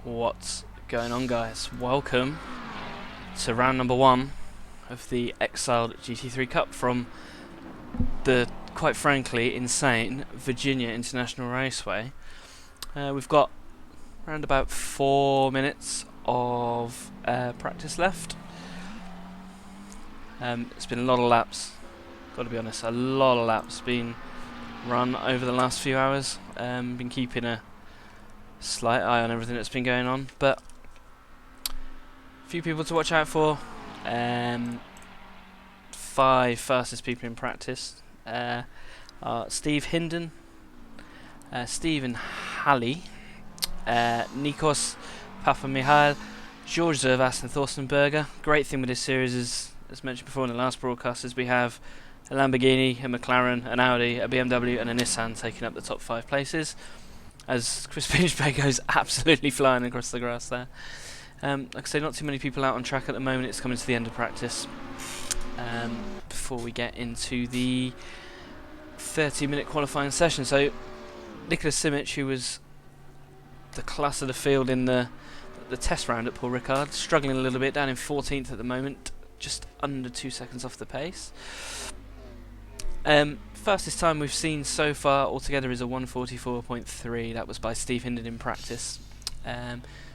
What's going on, guys? Welcome to round number 1 of the Exiled GT3 Cup from the, quite frankly, insane Virginia International Raceway. We've got around about 4 minutes of practice left. It's been a lot of laps, got to be honest, a lot of laps been run over the last few hours. Been keeping a slight eye on everything that's been going on, but a few people to watch out for. 5 fastest people in practice are Steve Hinden, Stephen Halley, Nikos Papamichail, George Zervas and Thorsten Berger. Great thing with this series is, as mentioned before in the last broadcast, is we have a Lamborghini, a McLaren, an Audi, a BMW and a Nissan taking up the top 5 places, as Chris Pinchbeck goes absolutely flying across the grass there. Like I say, not too many people out on track at the moment. It's coming to the end of practice before we get into the 30-minute qualifying session. So Nicholas Simic, who was the class of the field in the test round at Paul Ricard, struggling a little bit, down in 14th at the moment, just under 2 seconds off the pace. Fastest time we've seen so far altogether is a 1:44.3. That was by Steve Hinden in practice.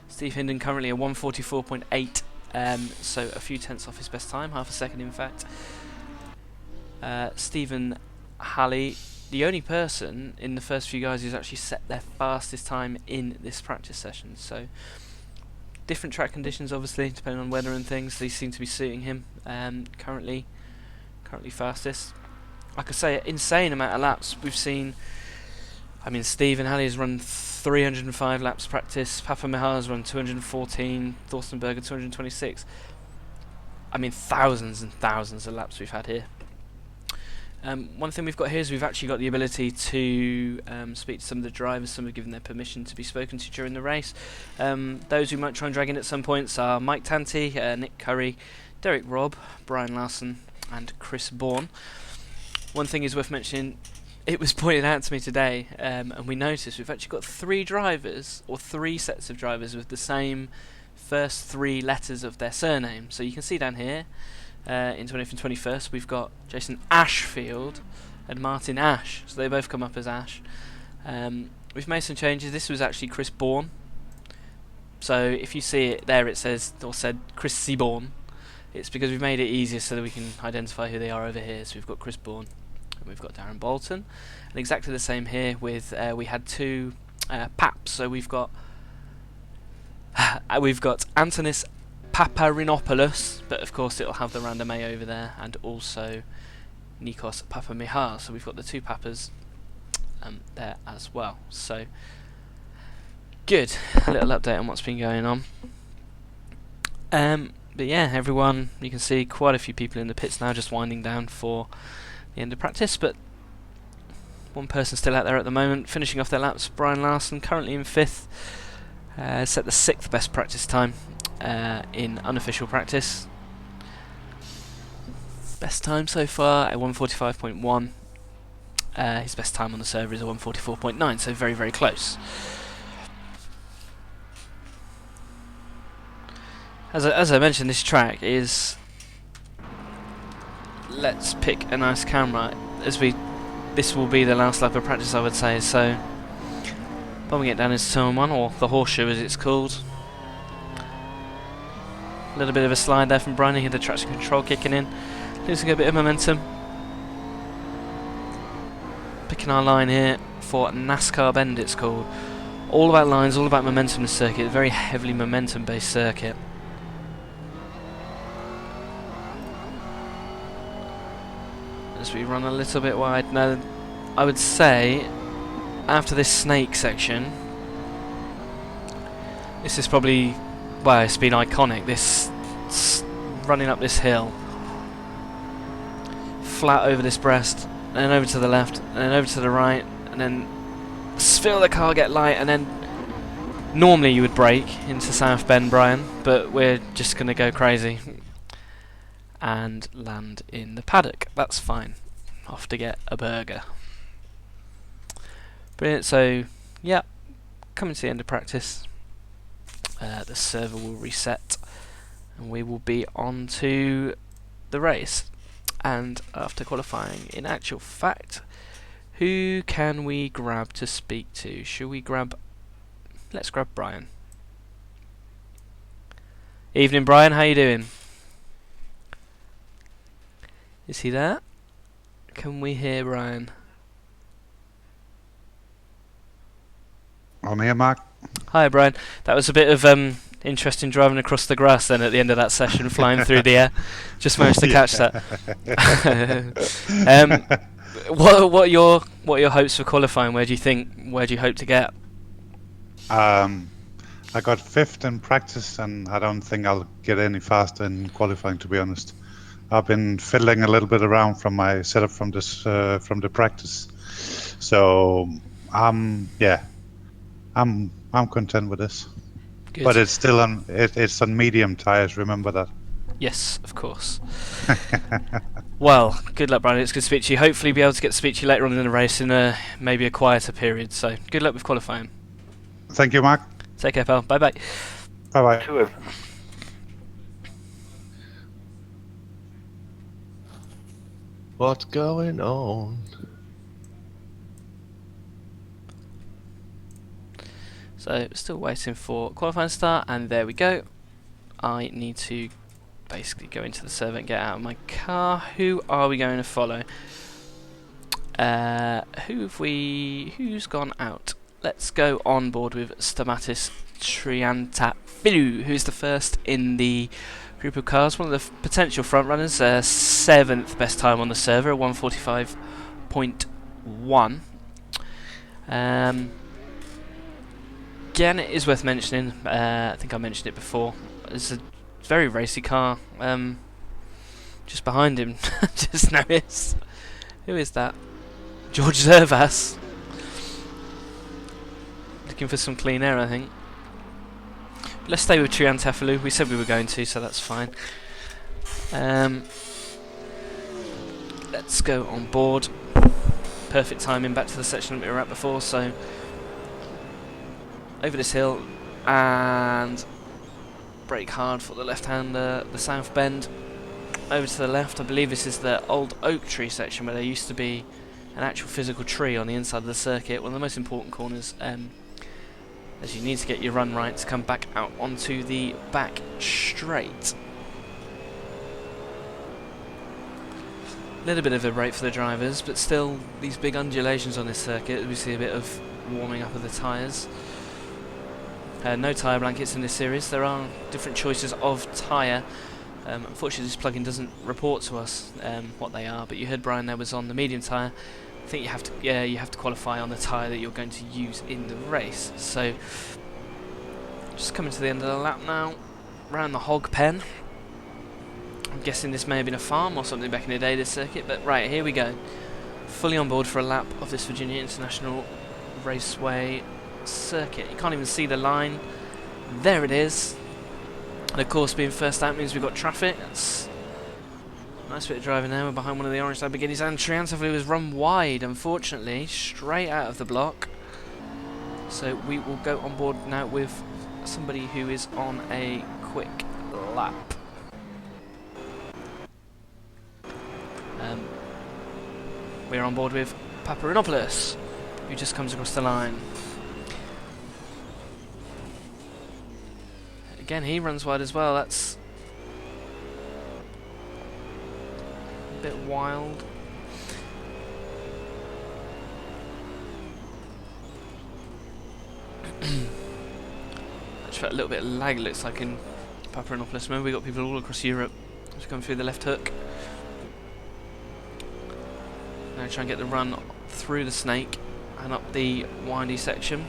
Steve Hinden currently a 1:44.8, so a few tenths off his best time, half a second in fact. Stephen Halley, the only person in the first few guys who's actually set their fastest time in this practice session. So different track conditions, obviously, depending on weather and things. These seem to be suiting him. Currently fastest. Like I say, insane amount of laps we've seen. I mean, Stephen Halley has run 305 laps practice. Papamichail has run 214. Thorsten Berger 226. I mean, thousands and thousands of laps we've had here. One thing we've got here is we've actually got the ability to speak to some of the drivers. Some have given their permission to be spoken to during the race. Those who might try and drag in at some points are Mike Tanti, Nick Curry, Derek Robb, Brian Larson and Chris Bourne. One thing is worth mentioning, it was pointed out to me today, and we noticed we've actually got 3 drivers, or 3 sets of drivers with the same first 3 letters of their surname. So you can see down here, in 20th and 21st, we've got Jason Ashfield and Martin Ash, so they both come up as Ash. We've made some changes. This was actually Chris Bourne, so if you see it there, it says, or said, Chris Seaborn. It's because we've made it easier so that we can identify who they are over here. So we've got Chris Bourne and we've got Darren Bolton, and exactly the same here with we had 2 Paps. So we've got Antonis Paparinopoulos, but of course it'll have the random A over there, and also Nikos Papamichail. So we've got the 2 Papas there as well. So good, a little update on what's been going on. But yeah, everyone, you can see quite a few people in the pits now, just winding down for the end of practice. But one person still out there at the moment, finishing off their laps. Brian Larson, currently in 5th, set the 6th best practice time in unofficial practice. Best time so far at 1:45.1. His best time on the server is a 1:44.9, so very, very close. As I mentioned, this track is, let's pick a nice camera, this will be the last lap of practice, I would say. So bombing it down into turn 1, or the horseshoe as it's called. A little bit of a slide there from Brian. He had the traction control kicking in, losing a bit of momentum. Picking our line here for NASCAR Bend, it's called. All about lines, all about momentum. This circuit, a very heavily momentum based circuit. As we run a little bit wide. Now, I would say after this snake section, this is probably, well, it's been iconic, this running up this hill, flat over this breast, and then over to the left, and then over to the right, and then feel the car get light, and then normally you would brake into South Bend, Brian, but we're just going to go crazy and land in the paddock. That's fine. Off to get a burger. Brilliant. So, yeah, coming to the end of practice. the server will reset and we will be on to the race. And after qualifying, in actual fact, who can we grab to speak to? Should we grab... Let's grab Brian. Evening, Brian, how you doing? Is he there? Can we hear Brian? I'm here, Marc. Hi, Brian. That was a bit of interesting driving across the grass then at the end of that session, flying through the air. Just managed to catch that. What are your hopes for qualifying? Where do you hope to get? I got 5th in practice, and I don't think I'll get any faster in qualifying, to be honest. I've been fiddling a little bit around from my setup from the practice, so I'm content with this. Good. But it's still it's on medium tires. Remember that. Yes, of course. Well, good luck, Brian. It's good to speak to you. Hopefully, be able to get to speak to you later on in the race in maybe a quieter period. So, good luck with qualifying. Thank you, Marc. Take care, pal. Bye bye. Bye bye. What's going on? So, still waiting for qualifying start, and there we go. I need to basically go into the server and get out of my car. Who are we going to follow? Who's gone out? Let's go on board with Stamatis Triantafylou, who's the first in the group of cars, one of the potential front runners, 7th best time on the server, 1:45.1. Again, it is worth mentioning, I think I mentioned it before, it's a very racy car, just behind him, just noticed. Who is that? George Zervas. Looking for some clean air, I think. But let's stay with Triantafylou. We said we were going to, so that's fine. Let's go on board. Perfect timing back to the section that we were at before, so over this hill and brake hard for the left-hander, the south bend. Over to the left, I believe this is the old oak tree section where there used to be an actual physical tree on the inside of the circuit. One of the most important corners, as you need to get your run right to come back out onto the back straight. A little bit of a break for the drivers, but still these big undulations on this circuit, we see a bit of warming up of the tyres. No tyre blankets in this series. There are different choices of tyre. Unfortunately this plugin doesn't report to us what they are, but you heard Brian there was on the medium tyre. I think you have to qualify on the tyre that you're going to use in the race. So just coming to the end of the lap now, round the hog pen. I'm guessing this may have been a farm or something back in the day, this circuit, but right, here we go. Fully on board for a lap of this Virginia International Raceway circuit. You can't even see the line. There it is. And of course, being first out means we've got traffic. That's a nice bit of driving there. We're behind one of the orange Lamborghinis, and Triantafylou was run wide, unfortunately, straight out of the block. So we will go on board now with somebody who is on a quick lap. We're on board with Paparinopoulos, who just comes across the line. Again, he runs wide as well. That's a bit wild. Actually, a little bit of lag looks like in Paparinopoulos. Remember, we got people all across Europe just going through the left hook. Now try and get the run through the snake and up the windy section.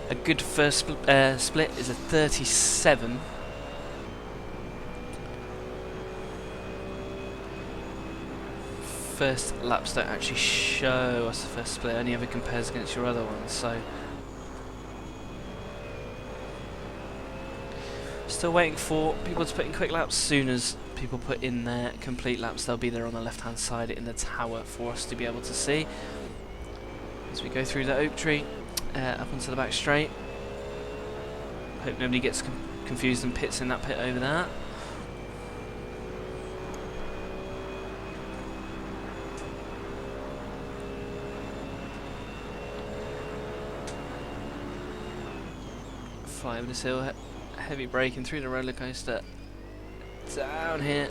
A good first split is a 37. First laps don't actually show us the first split, only ever compares against your other ones, so still waiting for people to put in quick laps. Soon as people put in their complete laps, they'll be there on the left hand side in the tower for us to be able to see as we go through the oak tree up onto the back straight. Hope nobody gets confused and pits in that pit over there. Fly over this hill, heavy braking through the roller coaster. Down here.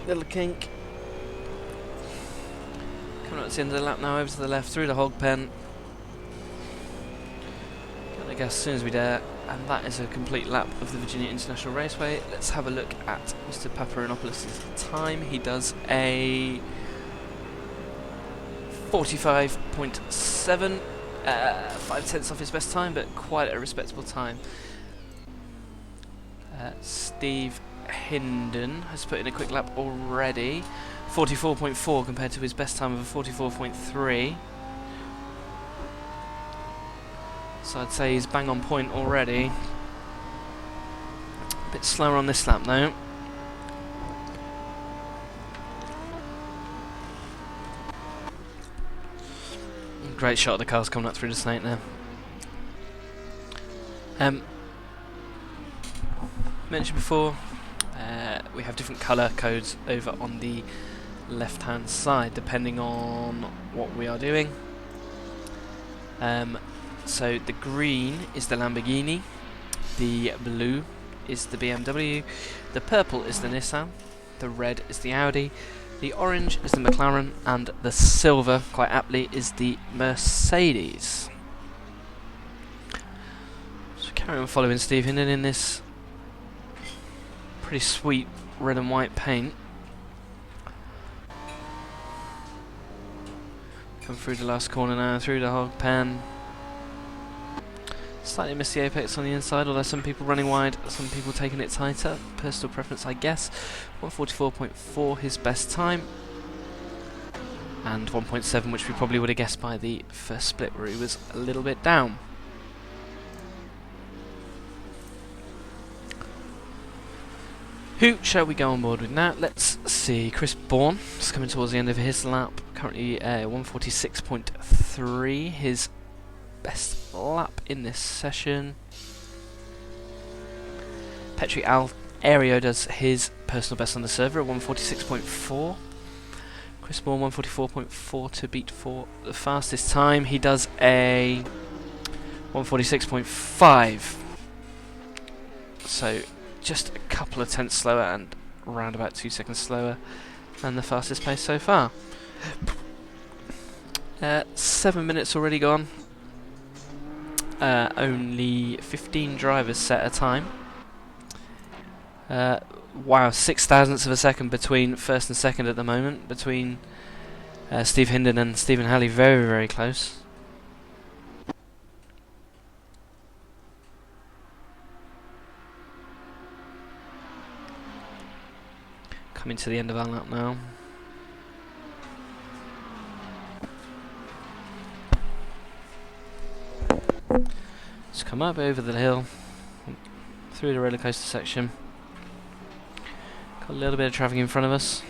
Little kink. Coming up to the end of the lap now, over to the left, through the hog pen. Get the gas as soon as we dare, and that is a complete lap of the Virginia International Raceway. Let's have a look at Mr. Paparanopoulos' time. He does a 45.7, 5/10 off his best time, but quite a respectable time. Steve Hinden has put in a quick lap already. 44.4 compared to his best time of a 44.3. So I'd say he's bang on point already. A bit slower on this lap though. Great shot of the cars coming up through the snake there. Mentioned before, we have different colour codes over on the left hand side depending on what we are doing. So the green is the Lamborghini, the blue is the BMW, the purple is the Nissan, the red is the Audi, the orange is the McLaren, and the silver, quite aptly, is the Mercedes. So carry on following Steve Hinden in this pretty sweet red and white paint. Come through the last corner now, through the hog pen. Slightly missed the apex on the inside, although some people running wide, some people taking it tighter. Personal preference, I guess. 144.4 his best time. And 1.7, which we probably would have guessed by the first split where he was a little bit down. Who shall we go on board with now? Let's see. Chris Bourne is coming towards the end of his lap. Currently 146.3, his best lap in this session. Petri Aereo does his personal best on the server at 146.4. Chris Bourne 144.4 to beat for the fastest time. He does a 146.5. So just a couple of tenths slower and around about 2 seconds slower than the fastest pace so far. 7 minutes already gone. Only 15 drivers set a time. Wow, 0.06 of a second between first and second at the moment, between Steve Hinden and Stephen Halley, very, very close. Coming to the end of our lap now. Let's come up over the hill, through the roller coaster section. Got a little bit of traffic in front of us,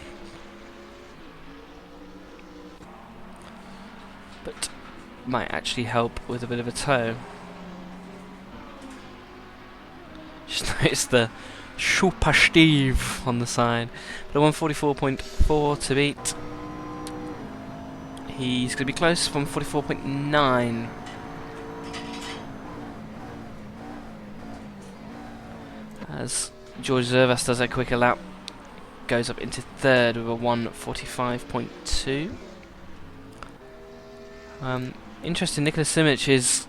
but might actually help with a bit of a tow. Just notice the Super Steve on the side. But a 144.4 to beat. He's going to be close, 144.9. As George Zervas does a quicker lap, goes up into third with a 145.2. Interesting, Nicholas Simic is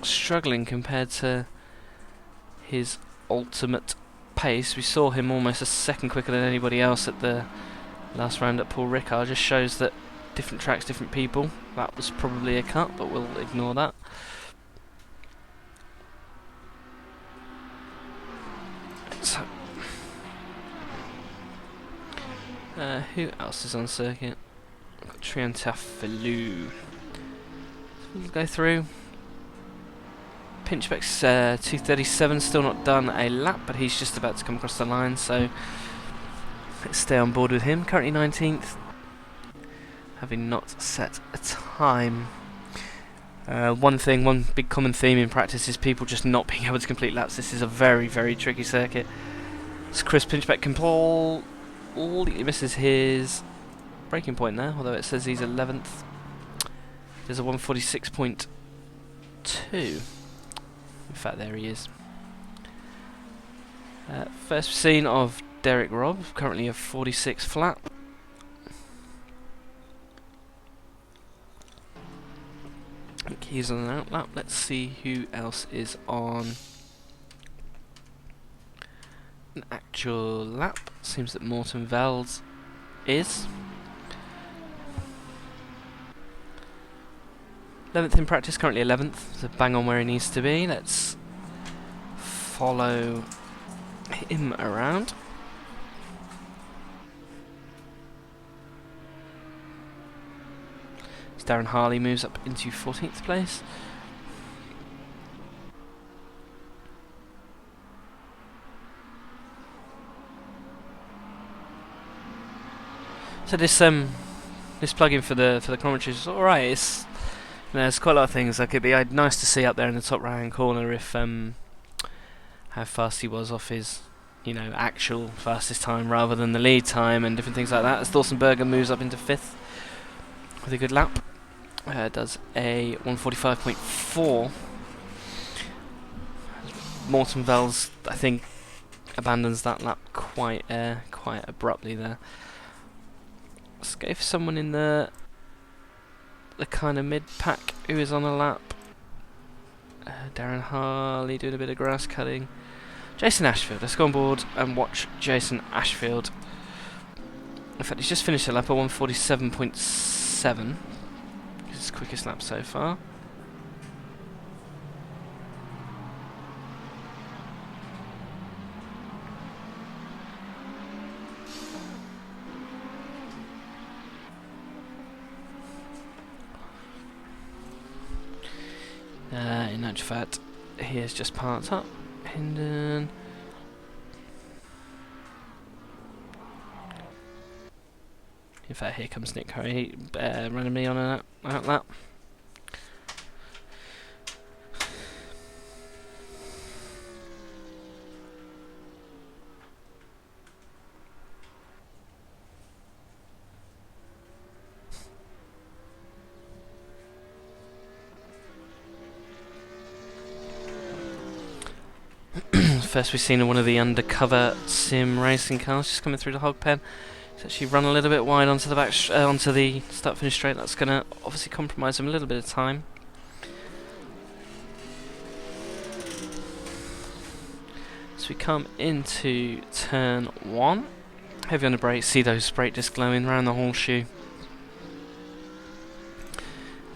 struggling compared to his ultimate pace. We saw him almost a second quicker than anybody else at the last round at Paul Ricard. Just shows that different tracks, different people. That was probably a cut, but we'll ignore that. So, who else is on circuit? Got Triantafilou. So we'll go through. Pinchbeck's 237, still not done a lap, but he's just about to come across the line, so let's stay on board with him. Currently 19th, having not set a time. One big common theme in practice is people just not being able to complete laps. This is a very, very tricky circuit. So Chris Pinchbeck completely misses his braking point there, although it says he's 11th. There's a 146.2. In fact, there he is. First scene of Derek Robb, currently a 46 flat. I think he's on an out lap. Let's see who else is on an actual lap. Seems that Morten Vels is 11th in practice, currently 11th, so bang on where he needs to be. Let's follow him around. As Darren Harley moves up into 14th place. So this plugin for the commentary is all right. It's, there's quite a lot of things like it'd be nice to see up there in the top right hand corner if how fast he was off his actual fastest time rather than the lead time and different things like that. As Thorsten Berger moves up into 5th with a good lap, does a 145.4. Morten Vels, I think, abandons that lap quite abruptly there. Let's go for someone in the kind of mid-pack who is on a lap. Darren Harley doing a bit of grass cutting. Jason Ashfield. Let's go on board and watch Jason Ashfield. In fact, he's just finished a lap at 147.7. His quickest lap so far. In actual fact, he has just parked up. Hendon. In fact, here comes Nick Curry running me on an out lap. First we've seen one of the undercover sim racing cars just coming through the hog pen. It's actually run a little bit wide onto the onto the start finish straight. That's going to obviously compromise him a little bit of time. So we come into turn 1. Heavy on the brakes, see those brake discs glowing around the horseshoe.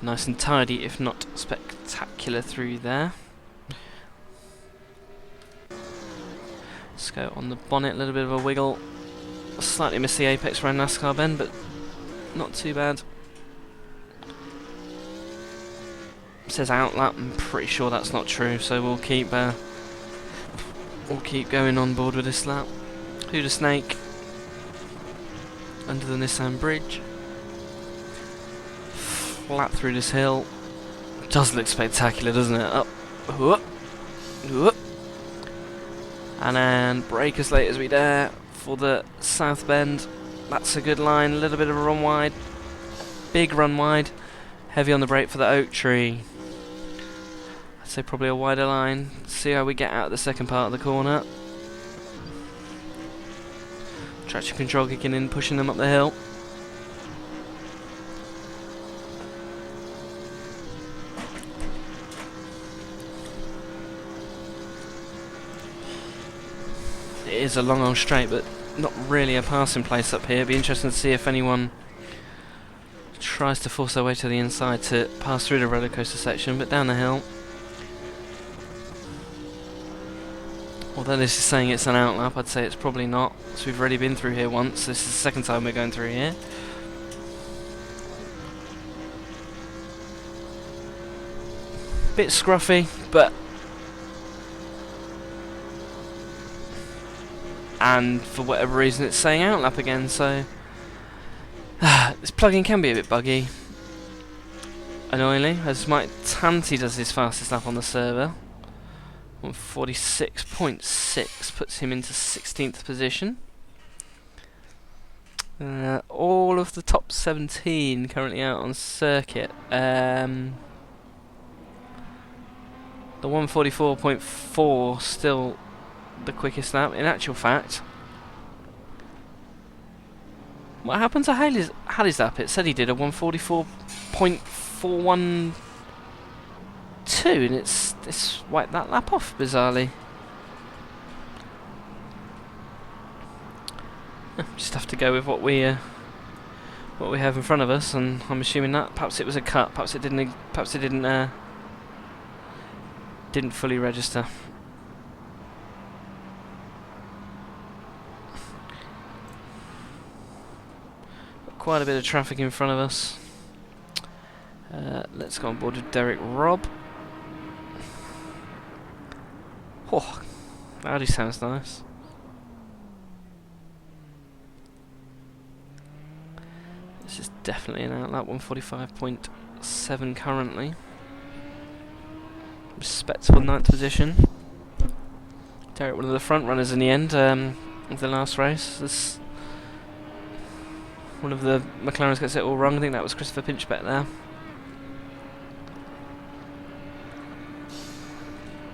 Nice and tidy, if not spectacular through there. Let's go on the bonnet, a little bit of a wiggle. Slightly miss the apex around NASCAR bend, but not too bad. It says outlap, I'm pretty sure that's not true, so we'll keep going on board with this lap. Huda Snake under the Nissan bridge. Flat through this hill. Does look spectacular, doesn't it? Up, whoop, whoop. And then brake as late as we dare for the south bend. That's a good line, a little bit of a run wide. Big run wide. Heavy on the brake for the oak tree. I'd say probably a wider line. See how we get out of the second part of the corner. Traction control kicking in, pushing them up the hill. It is a long old straight, but not really a passing place up here. It'd be interesting to see if anyone tries to force their way to the inside to pass through the roller coaster section, but down the hill. Although this is saying it's an outlap, I'd say it's probably not. So we've already been through here once. This is the second time we're going through here. Bit scruffy, but and for whatever reason it's saying outlap again, so this plugin can be a bit buggy. annoyingly, as Mike Tanti does his fastest lap on the server. 146.6 puts him into 16th position. All of the top 17 currently out on circuit. The 144.4 still the quickest lap. In actual fact, what happened to Halley's lap? It said he did a 144.412, and it's wiped that lap off bizarrely. Just have to go with what we have in front of us, and I'm assuming that perhaps it was a cut, perhaps it didn't fully register. Got quite a bit of traffic in front of us. Let's go on board with Derek Robb. Oh, Audi sounds nice. This is definitely an outlap, 145.7 currently. Respectable 9th position. Derek, one of the front runners in the end of the last race. This one of the McLarens gets it all wrong. I think that was Christopher Pinchbeck there.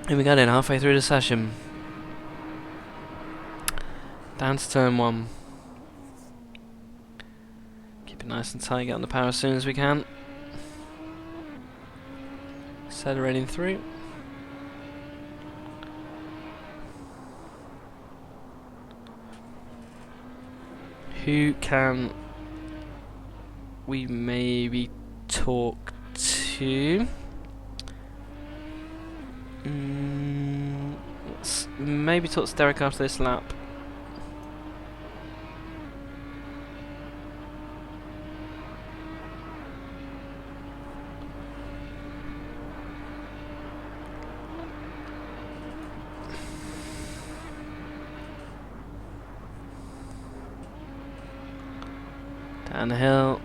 Here we go then, halfway through the session. Down to turn 1. Keep it nice and tight, get on the power as soon as we can. Accelerating through. Who can we maybe talk to? Let's maybe talk to Derek after this lap. Down the hill.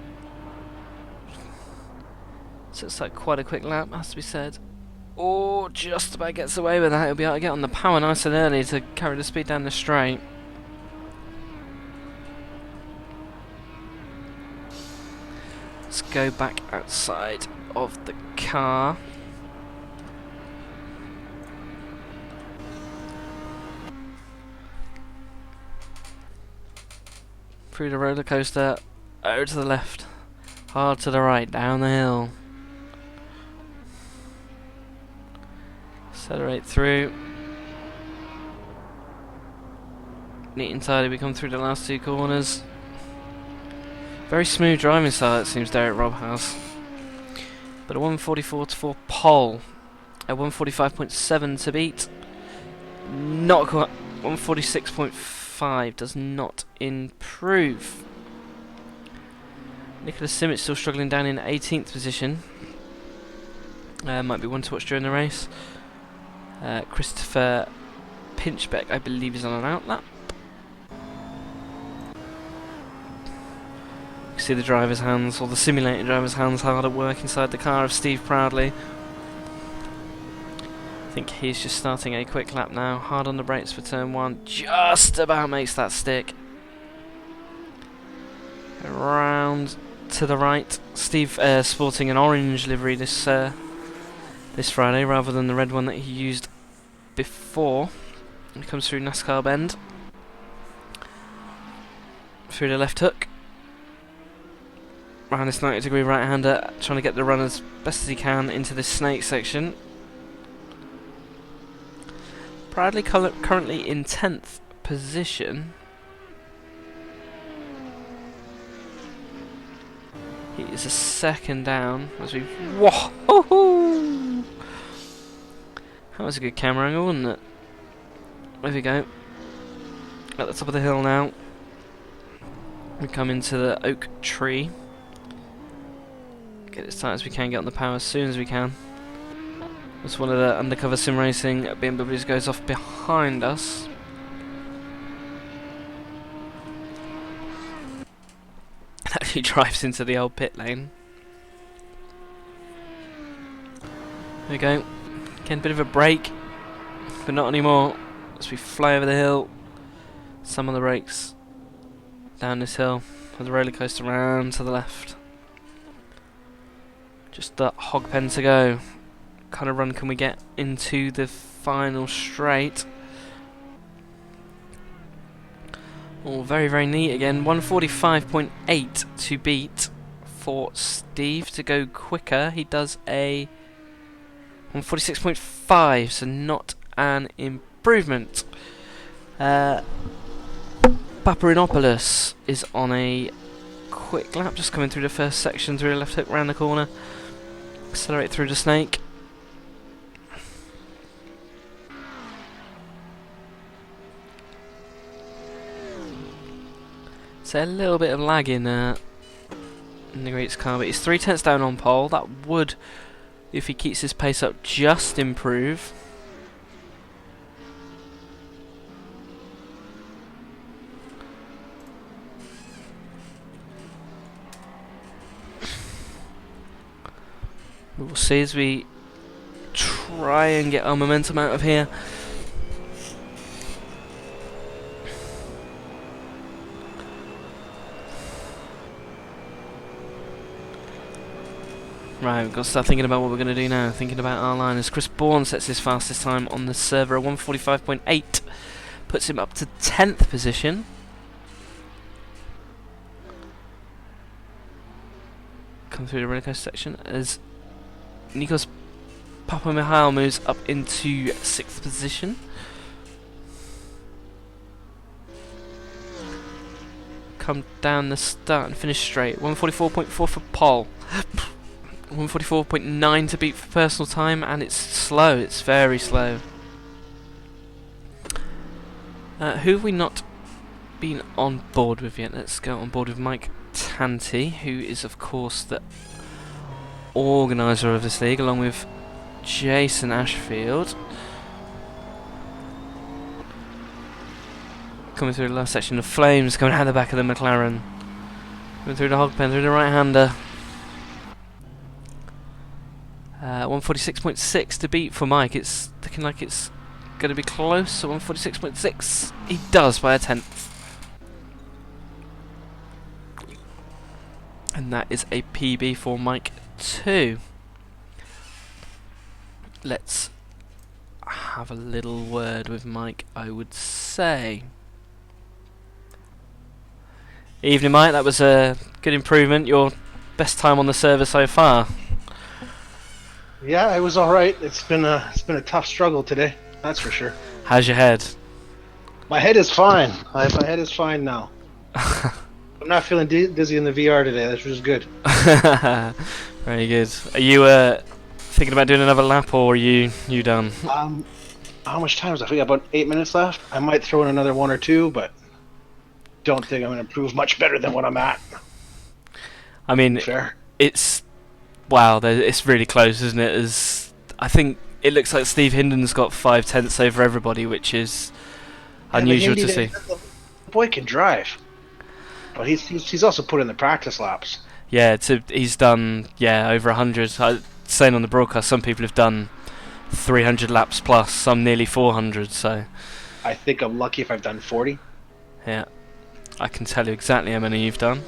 So it's like quite a quick lap, has to be said. Oh, just about gets away with that. He'll be able to get on the power nice and early to carry the speed down the straight. Let's go back outside of the car. Through the roller coaster, over to the left, hard to the right, down the hill. Accelerate through. Neat and tidy, we come through the last 2 corners. Very smooth driving style it seems Derek Robb has. But a 144.4 pole. A 145.7 to beat. Not quite. 146.5 does not improve. Nicholas Simic still struggling down in 18th position. Might be one to watch during the race. Christopher Pinchbeck, I believe, is on an outlap. You can see the driver's hands, or the simulated driver's hands, hard at work inside the car of Steve Proudley. I think he's just starting a quick lap now. Hard on the brakes for turn 1. Just about makes that stick. Around to the right. Steve sporting an orange livery this Friday rather than the red one that he used before. He comes through NASCAR bend. Through the left hook. Around this 90-degree right-hander, trying to get the run as best as he can into this snake section. Proudly currently in 10th position. He is a second down as we... Whoa! That was a good camera angle, wasn't it? There we go. At the top of the hill now. We come into the oak tree. Get as tight as we can, get on the power as soon as we can. That's one of the undercover sim racing BMWs goes off behind us. Actually drives into the old pit lane. There we go. Again, a bit of a break, but not anymore. As we fly over the hill, some on the brakes, down this hill, with the roller coaster around to the left. Just the hog pen to go. What kind of run can we get into the final straight? Oh, very, very neat again. 145.8 to beat for Steve to go quicker. He does a 146.5, so not an improvement. Paparinopoulos is on a quick lap, just coming through the first section through the left hook, round the corner. Accelerate through the snake. So a little bit of lag in the Greats car, but he's 3/10 down on pole. That would, if he keeps his pace up, just improve. We'll see as we try and get our momentum out of here. Right, we've got to start thinking about what we're going to do now. Thinking about our line as Chris Bourne sets his fastest time on the server, 145.8. Puts him up to 10th position. Come through the roller coaster section as Nikos Papamichail moves up into 6th position. Come down the start and finish straight. 144.4 for pole. 144.9 to beat for personal time, and it's slow, it's very slow. Who have we not been on board with yet? Let's go on board with Mike Tanti, who is of course the organiser of this league, along with Jason Ashfield. Coming through the last section of flames, coming out the back of the McLaren. Coming through the hog pen, through the right-hander. 146.6 to beat for Mike. It's looking like it's going to be close. So 146.6. He does by a 10th. And that is a PB for Mike too. Let's have a little word with Mike, I would say. Evening, Mike. That was a good improvement. Your best time on the server so far. Yeah, it was all right. It's been a tough struggle today. That's for sure. How's your head? My head is fine. My head is fine now. I'm not feeling dizzy in the VR today. That's just good. Very good. Are you thinking about doing another lap, or are you done? How much time is left? We got about 8 minutes left. I might throw in another 1 or 2, but don't think I'm going to improve much better than what I'm at. I mean, fair. It's wow. It's really close, isn't it? As I think it looks like Steve Hinden's got 5/10 over everybody, which is unusual to see. The boy can drive, but he's also put in the practice laps. Yeah, he's done over 100. Saying on the broadcast, some people have done 300 laps plus, some nearly 400. So I think I'm lucky if I've done 40. Yeah, I can tell you exactly how many you've done.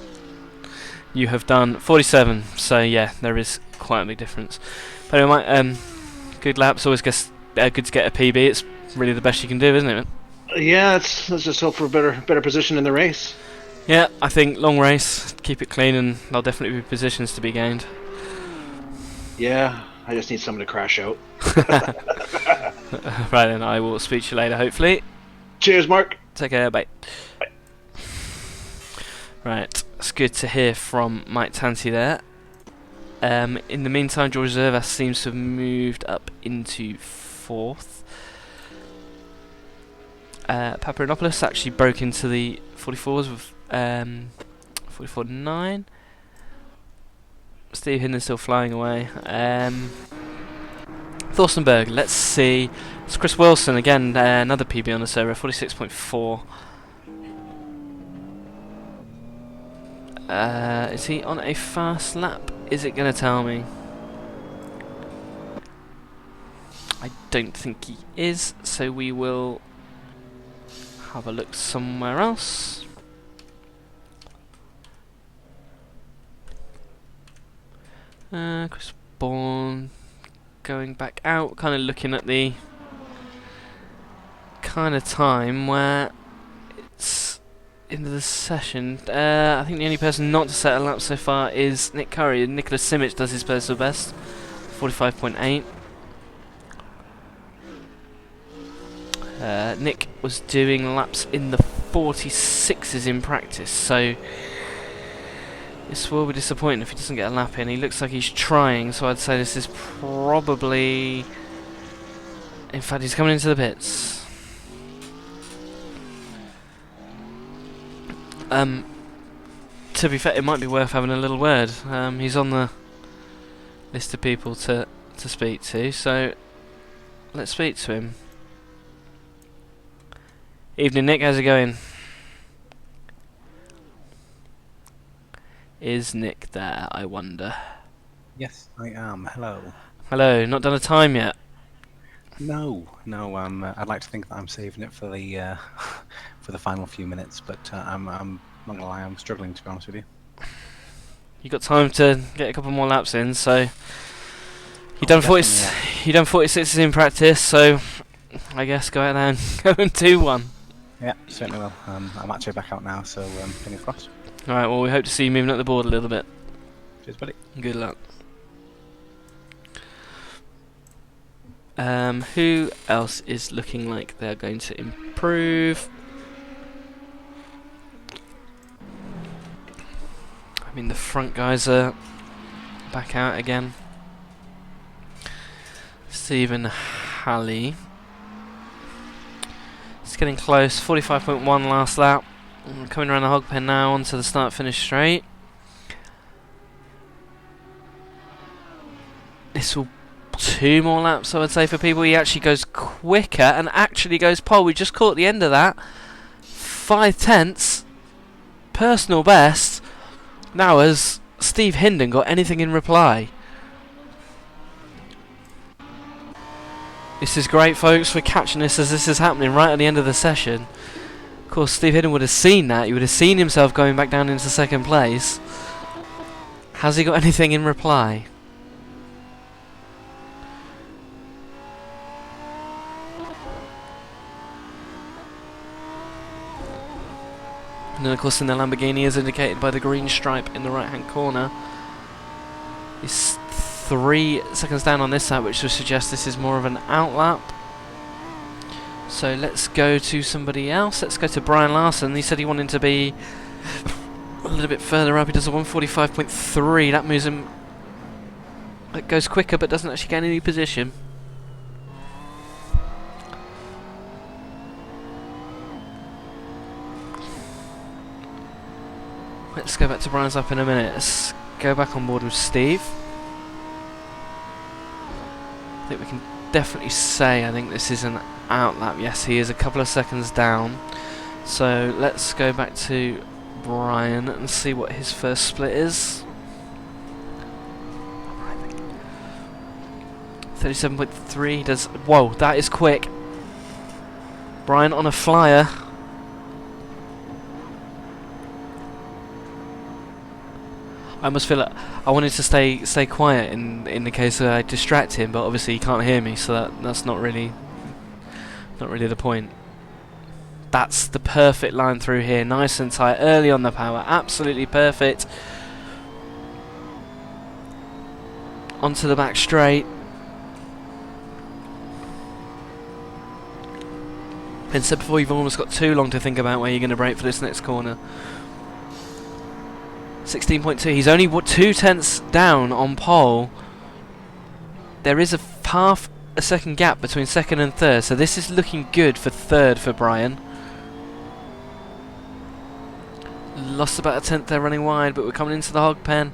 You have done 47. So yeah, there is quite a big difference. But anyway, good laps. Always good to get a PB. It's really the best you can do, isn't it? Yeah, let's just hope for a better position in the race. Yeah, I think long race, keep it clean, and there'll definitely be positions to be gained. Yeah, I just need someone to crash out. Right then, I will speak to you later, hopefully. Cheers, Mark. Take care, bye. Bye. Right, it's good to hear from Mike Tanti there. In the meantime, George Zervas seems to have moved up into 4th. Paparinopoulos actually broke into the 44s with 44.9. Steve Hinden still flying away. Thorstenberg, let's see. It's Chris Wilson again, another PB on the server, 46.4. Is he on a fast lap? Is it going to tell me? I don't think he is, so we will have a look somewhere else. Chris Bourne going back out, kind of looking at the kind of time where it's into the session. I think the only person not to set a lap so far is Nick Curry. Nicholas Simic does his personal best, 45.8. Nick was doing laps in the 46s in practice, so this will be disappointing if he doesn't get a lap in. He looks like he's trying, so I'd say this is probably... In fact, he's coming into the pits. To be fair, it might be worth having a little word. He's on the list of people to speak to, so let's speak to him. Evening, Nick. How's it going? Is Nick there, I wonder? Yes, I am. Hello. Hello. Not done a time yet? No. I'd like to think that I'm saving it for the for the final few minutes, but I'm not gonna lie, I'm struggling, to be honest with you. You got time to get a couple more laps in, so you done 40. You done 46s in practice, so I guess go out there and go and do one. Yeah, certainly will. I'm actually back out now, so fingers crossed. All right. Well, we hope to see you moving up the board a little bit. Cheers, buddy. Good luck. Who else is looking like they're going to improve? I mean, the front guys are back out again. Stephen Halley. It's getting close. 45.1 last lap. Coming around the hog pen now onto the start-finish straight. This will 2 more laps, I would say, for people. He actually goes quicker and actually goes pole. We just caught the end of that. 5/10, personal best. Now, has Steve Hinden got anything in reply? This is great, folks. We're catching this as this is happening right at the end of the session. Of course, Steve Hinden would have seen that. He would have seen himself going back down into second place. Has he got anything in reply? And then, of course, in the Lamborghini, as indicated by the green stripe in the right-hand corner, is 3 seconds down on this side, which would suggest this is more of an outlap. So let's go to somebody else. Let's go to Brian Larson. He said he wanted to be a little bit further up. He does a 145.3. That moves him. It goes quicker, but doesn't actually gain any position. Let's go back to Brian's up in a minute. Let's go back on board with Steve. I think we can definitely say, I think this is an outlap. Yes, he is a couple of seconds down. So let's go back to Brian and see what his first split is. 37.3 does. Whoa, that is quick. Brian on a flyer. I must feel like I wanted to stay quiet in the case that I distract him, but obviously he can't hear me, so that's not really the point. That's the perfect line through here, nice and tight, early on the power, absolutely perfect. Onto the back straight. And said before, you've almost got too long to think about where you're going to brake for this next corner. 16.2. He's only 2/10 down on pole. There is a half a second gap between second and third, so this is looking good for third for Brian. Lost about a 10th there running wide, but we're coming into the hog pen.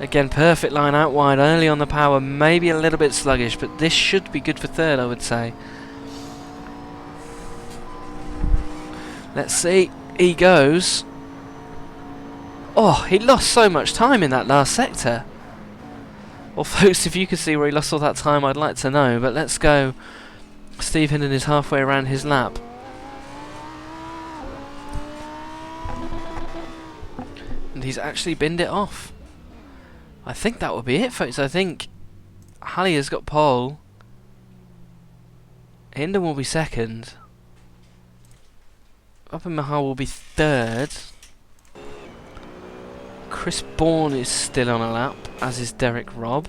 Again, perfect line out wide, early on the power, maybe a little bit sluggish, but this should be good for third, I would say. Let's see. He goes. Oh, he lost so much time in that last sector. Well, folks, if you could see where he lost all that time, I'd like to know. But let's go. Steve Hinden is halfway around his lap. And he's actually binned it off. I think that will be it, folks. I think Halley has got pole. Hinden will be second. Mahal will be third. Chris Bourne is still on a lap, as is Derek Robb.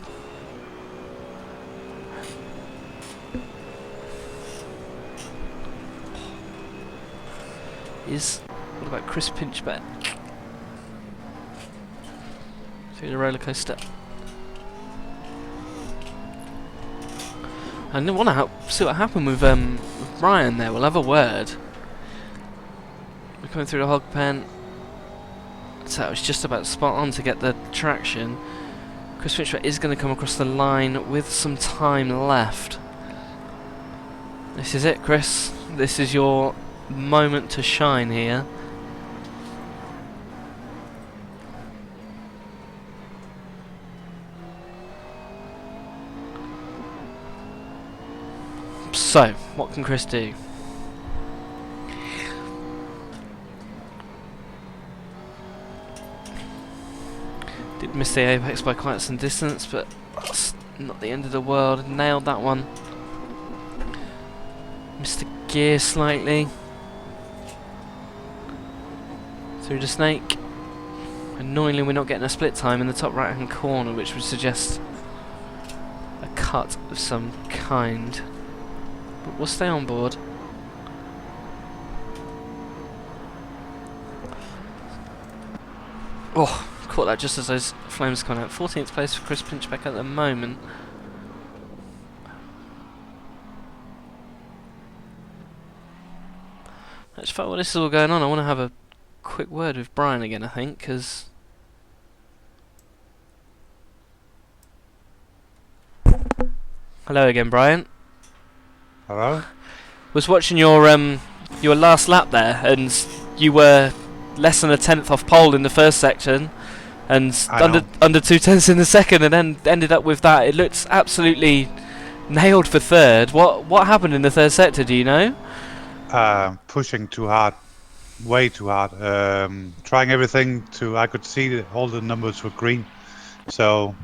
What about Chris Pinchbeck? Through the roller coaster. I want to see what happened with Brian there. We'll have a word. We're coming through the hog pen. So it was just about spot on to get the traction. Chris Pinchbeck is going to come across the line with some time left. This is it, Chris. This is your moment to shine here. So, what can Chris do? Did miss the apex by quite some distance, but that's not the end of the world. Nailed that one. Missed the gear slightly. Through the snake. Annoyingly, we're not getting a split time in the top right hand corner, which would suggest a cut of some kind. But we'll stay on board. Oh, caught that just as those flames come out. 14th place for Chris Pinchbeck at the moment. Actually, while this is all going on, I want to have a quick word with Brian again, I think, because hello again, Brian. Hello? Was watching your last lap there, and you were less than a tenth off pole in the first section, and under 2/10 in the second, and then ended up with that. It looks absolutely nailed for third. What happened in the third sector? Do you know? Pushing too hard, way too hard. Trying everything I could see that all the numbers were green. So,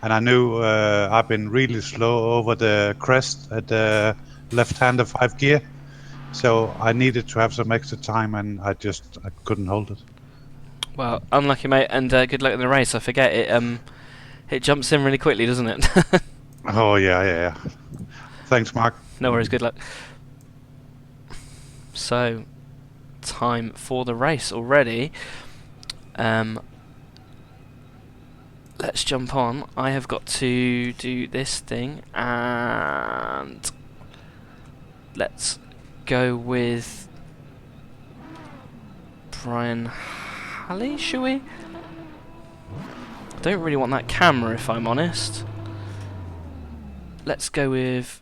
and I knew I've been really slow over the crest at the left-hander 5 gear. So I needed to have some extra time, and I couldn't hold it. Well, unlucky, mate, and good luck in the race. I forget it jumps in really quickly, doesn't it? Oh yeah. Thanks, Mark. No worries. Good luck. So, time for the race already. Let's jump on. I have got to do this thing, and let's go with Brian Halley, shall we? I don't really want that camera, if I'm honest. Let's go with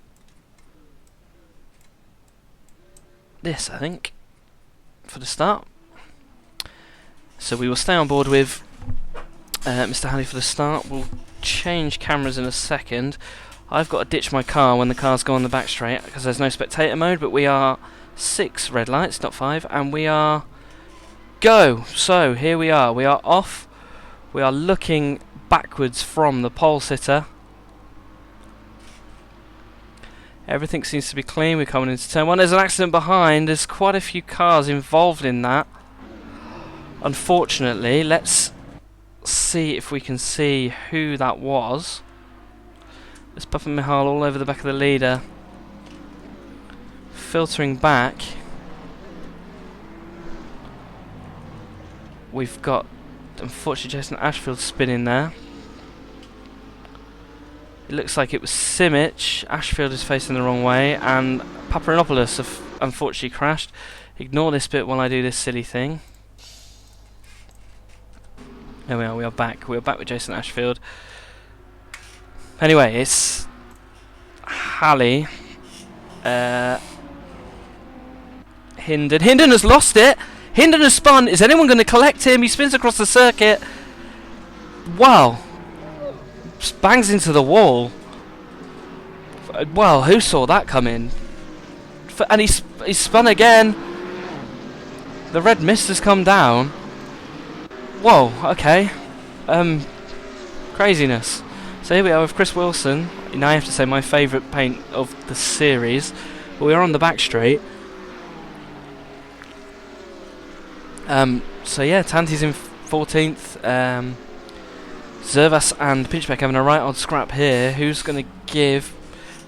this, I think, for the start. So we will stay on board with Mr. Halley for the start. We'll change cameras in a second. I've got to ditch my car when the cars go on the back straight because there's no spectator mode, but we are 6 red lights, not 5, and we are go. So here we are off. We are looking backwards from the pole sitter. Everything seems to be clean. We're coming into turn 1. There's an accident behind. There's quite a few cars involved in that, unfortunately. Let's see if we can see who that was. There's Papa Mihal all over the back of the leader, filtering back. We've got, unfortunately, Jason Ashfield spinning there. It looks like it was Simic. Ashfield is facing the wrong way, and Paparanopoulos have unfortunately crashed. Ignore this bit while I do this silly thing. There we are. We are back. We are back with Jason Ashfield. Anyway, it's Halley. Hinden. Hinden has lost it. Hinden has spun. Is anyone going to collect him? He spins across the circuit. Wow. bangs into the wall. Well, who saw that coming? And he's spun again. The red mist has come down. Whoa, okay. Craziness. So here we are with Chris Wilson. Now I have to say my favourite paint of the series. But we are on the back straight. So yeah, Tanti's in 14th. Zervas and Pinchbeck having a right odd scrap here. Who's going to give...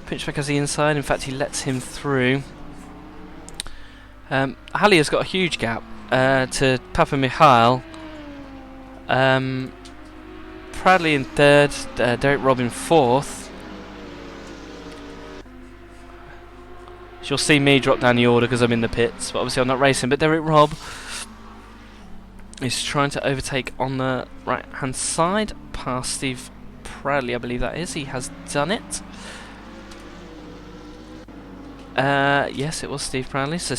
Pinchbeck has the inside. In fact, he lets him through. Halley has got a huge gap to Papa Michael. Bradley in 3rd. Derek Robb in 4th. You'll see me drop down the order because I'm in the pits, but obviously I'm not racing. But Derek Robb is trying to overtake on the right hand side past Steve Bradley, I believe that is. He has done it. Yes, it was Steve Bradley. So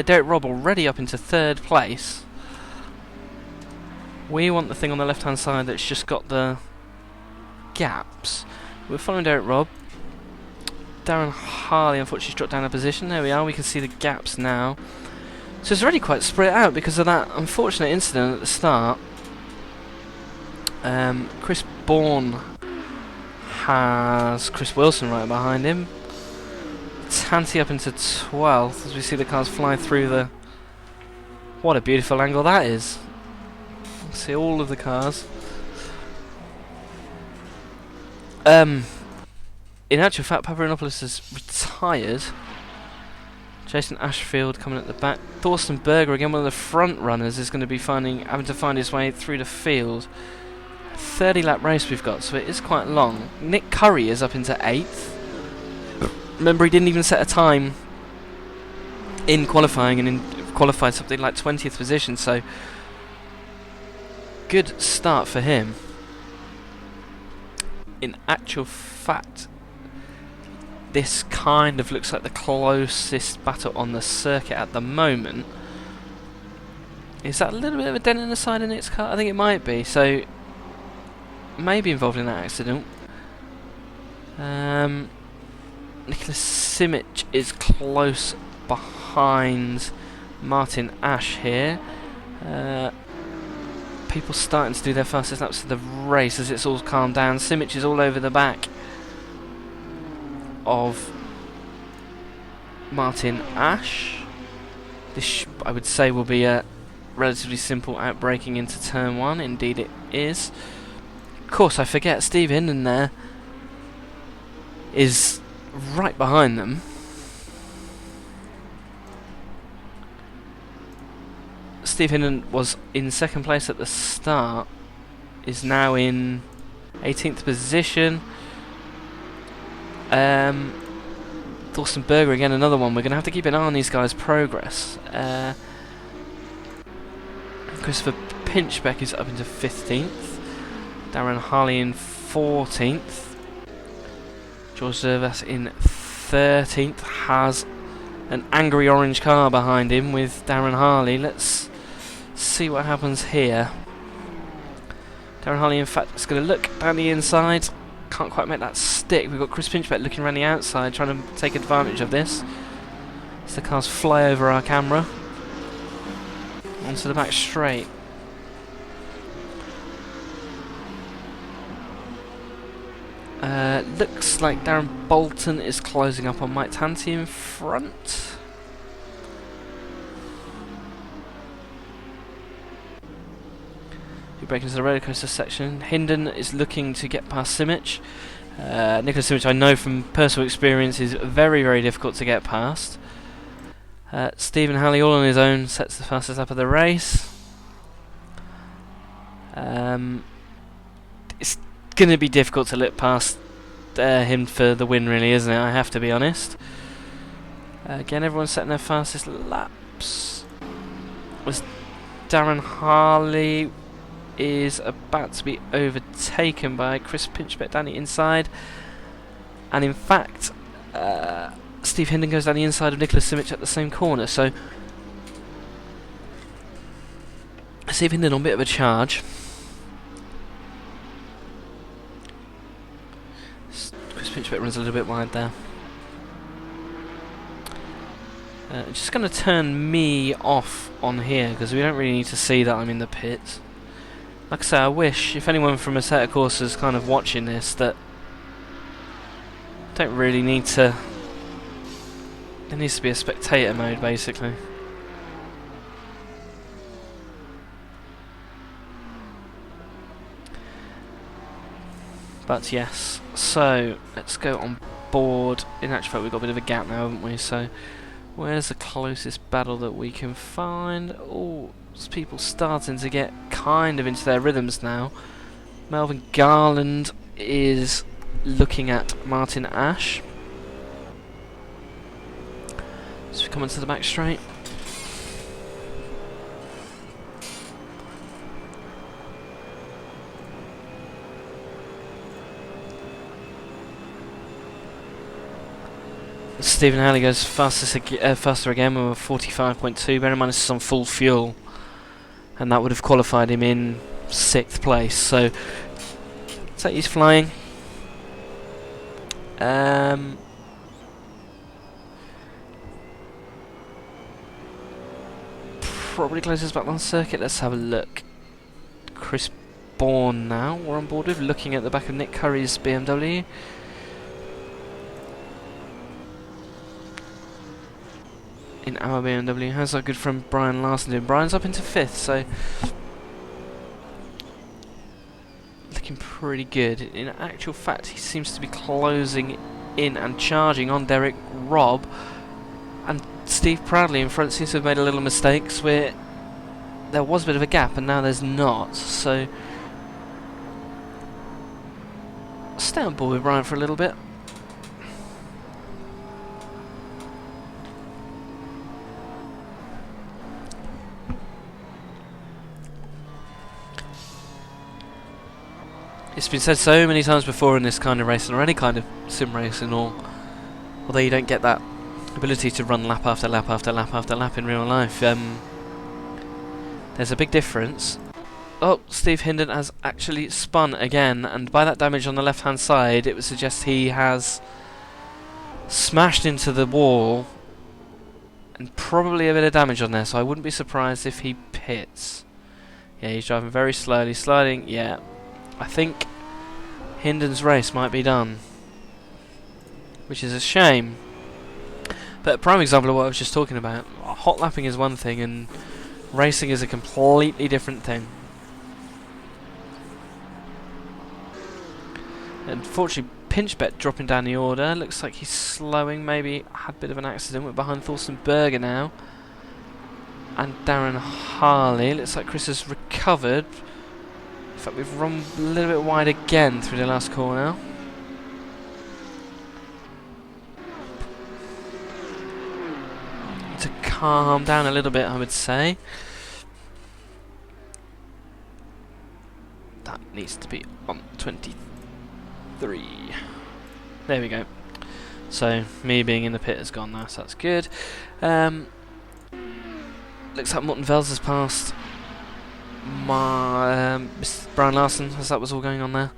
Derek Robb already up into 3rd place. We want the thing on the left hand side that's just got the gaps. We're following Derek Robb. Darren Harley unfortunately dropped down a position. There we are, we can see the gaps now. So it's already quite spread out because of that unfortunate incident at the start. Chris Bourne has Chris Wilson right behind him. Tanti up into 12th as we see the cars fly through the... What a beautiful angle that is. See all of the cars. In actual fact, Paparanopoulos has retired. Jason Ashfield coming at the back. Thorsten Berger, again one of the front runners, is going to be having to find his way through the field. 30 lap race we've got, so it is quite long. Nick Curry is up into 8th. Remember, he didn't even set a time in qualifying, and qualified something like 20th position, so good start for him. In actual fact, this kind of looks like the closest battle on the circuit at the moment. Is that a little bit of a dent in the side of Nick's car? I think it might be, so maybe involved in that accident. Nicholas Simic is close behind Martin Ash here. People starting to do their fastest laps of the race as it's all calmed down. Simic is all over the back of Martin Ash. This, I would say, will be a relatively simple outbreaking into turn 1. Indeed it is. Of course, I forget Steve Hinden there is right behind them. Steve Hinden was in 2nd place at the start, is now in 18th position. Thorsten Berger again, another one. We're going to have to keep an eye on these guys' progress. Christopher Pinchbeck is up into 15th. Darren Harley in 14th. George Zervas in 13th. Has an angry orange car behind him with Darren Harley. Let's see what happens here. Darren Harley, in fact, is going to look down the inside. Can't quite make that stick. We've got Chris Pinchbeck looking around the outside, trying to take advantage of this. As the cars fly over our camera. Onto the back straight. Looks like Darren Bolton is closing up on Mike Tanti in front. We break into the roller coaster section. Hinden is looking to get past Simic. Nicholas Simic, I know from personal experience, is very, very difficult to get past. Stephen Halley, all on his own, sets the fastest lap of the race. It's going to be difficult to look past him for the win, really, isn't it? I have to be honest. Again, everyone's setting their fastest laps. Was Darren Harley is about to be overtaken by Chris Pinchbeck down the inside, and in fact Steve Hinden goes down the inside of Nicholas Simic at the same corner, so Steve Hinden on a bit of a charge. pinch bit runs a little bit wide there. Just going to turn me off on here because we don't really need to see that I'm in the pit. Like I say, I wish if anyone from Assetto Corsa is kind of watching this that don't really need to. There needs to be a spectator mode basically. But yes, so let's go on board. In actual fact, we've got a bit of a gap now, haven't we? So where's the closest battle that we can find? Oh, there's people starting to get kind of into their rhythms now. Melvin Garland is looking at Martin Ash. So we come into the back straight. Stephen Halley goes faster again with a 45.2. Bear in mind this is on full fuel, and that would have qualified him in 6th place. So he's flying. Probably closest back on circuit. Let's have a look. Chris Bourne now we're on board with, looking at the back of Nick Curry's BMW. In our BMW, how's our good friend Brian Larson doing? Brian's up into 5th, so looking pretty good. In actual fact, he seems to be closing in and charging on Derek Robb, and Steve Proudly in front seems to have made a little mistakes where there was a bit of a gap and now there's not. So stay on board with Brian for a little bit. It's been said so many times before in this kind of racing, or any kind of sim racing, or although you don't get that ability to run lap after lap after lap after lap in real life, there's a big difference. Oh, Steve Hinden has actually spun again, and by that damage on the left hand side it would suggest he has smashed into the wall and probably a bit of damage on there, so I wouldn't be surprised if he pits. Yeah, he's driving very slowly, sliding, yeah. I think Hinden's race might be done, which is a shame. But a prime example of what I was just talking about. Hot lapping is one thing and racing is a completely different thing. Unfortunately, Pinchbet dropping down the order. Looks like he's slowing, maybe had a bit of an accident. We're behind Thorsten Berger now. And Darren Harley. Looks like Chris has recovered. In fact, we've run a little bit wide again through the last corner. To calm down a little bit, I would say. That needs to be on 23. There we go. So, me being in the pit has gone now, so that's good. Looks like Morten Vels has passed Mr. Brian Larson, as that was all going on there.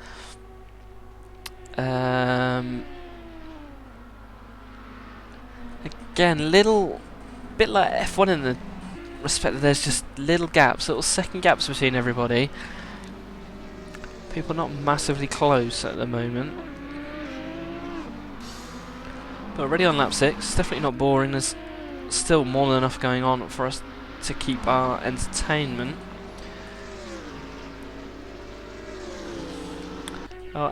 Again, little bit like F1 in the respect that there's just little gaps, little second gaps between everybody. People not massively close at the moment. But already on lap 6, definitely not boring. There's still more than enough going on for us to keep our entertainment.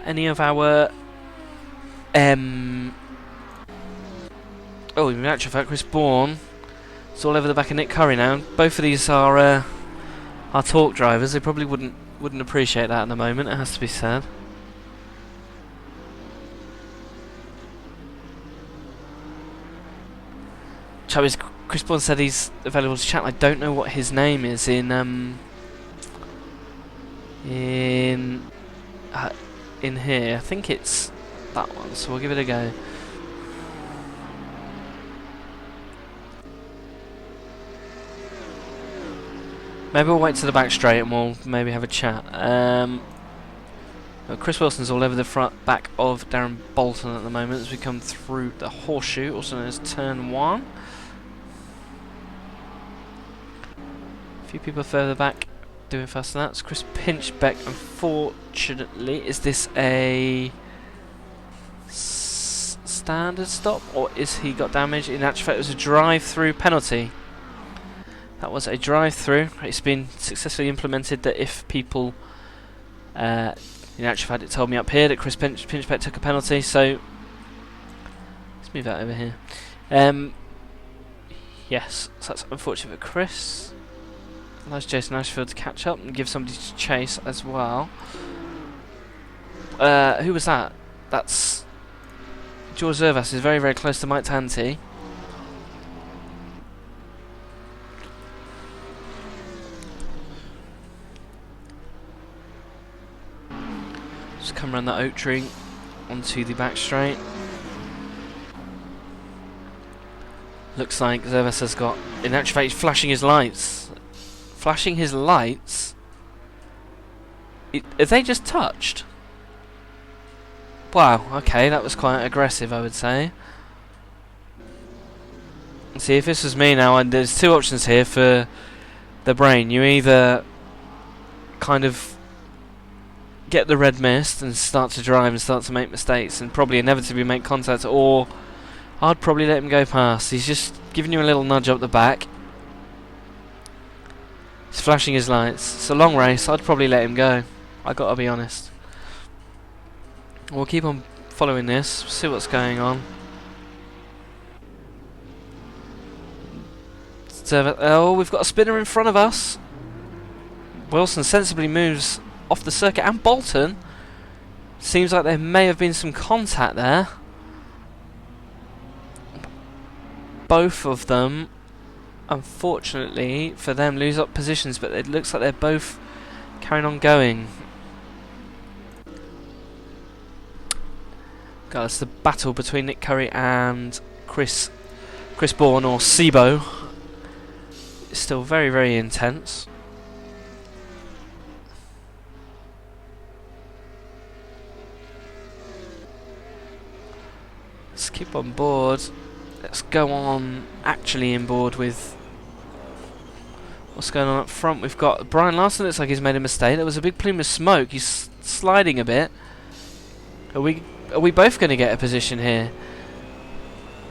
Any of our oh, in actual fact, Chris Bourne, it's all over the back of Nick Curry now. Both of these are torque drivers. They probably wouldn't appreciate that at the moment, it has to be said. Chris Bourne said he's available to chat. I don't know what his name is in here. I think it's that one, so we'll give it a go. Maybe we'll wait to the back straight and we'll maybe have a chat. Chris Wilson's all over the front back of Darren Bolton at the moment as we come through the horseshoe, also known as turn 1. A few people further back doing faster than that. It's Chris Pinchbeck, unfortunately. Is this a standard stop, or is he got damage? In actual fact, it was a drive-through penalty. That was a drive-through. It's been successfully implemented that if people... in actual fact, it told me up here that Chris Pinchbeck took a penalty, so... Let's move that over here. Yes, so that's unfortunate for Chris. Allows Jason Ashfield to catch up and give somebody to chase as well. Who was that? That's... George Zervas is very, very close to Mike Tanti. Just come around that oak tree onto the back straight. Looks like Zervas has got... In actual fact, he's flashing his lights. Flashing his lights? Are they just touched? Wow, okay, that was quite aggressive, I would say. See, if this was me now, and there's two options here for the brain. You either kind of get the red mist and start to drive and start to make mistakes and probably inevitably make contact, or I'd probably let him go past. He's just giving you a little nudge up the back. He's flashing his lights. It's a long race, I'd probably let him go. I gotta be honest. We'll keep on following this, see what's going on. Oh, we've got a spinner in front of us. Wilson sensibly moves off the circuit, and Bolton. Seems like there may have been some contact there. Both of them, unfortunately for them, lose up positions, but it looks like they're both carrying on going. God, it's the battle between Nick Curry and Chris Bourne, or Sibo. It's still very, very intense. Let's keep on board. Let's go on actually in board with what's going on up front. We've got Brian Larson. Looks like he's made a mistake. There was a big plume of smoke. He's sliding a bit. Are we both going to get a position here?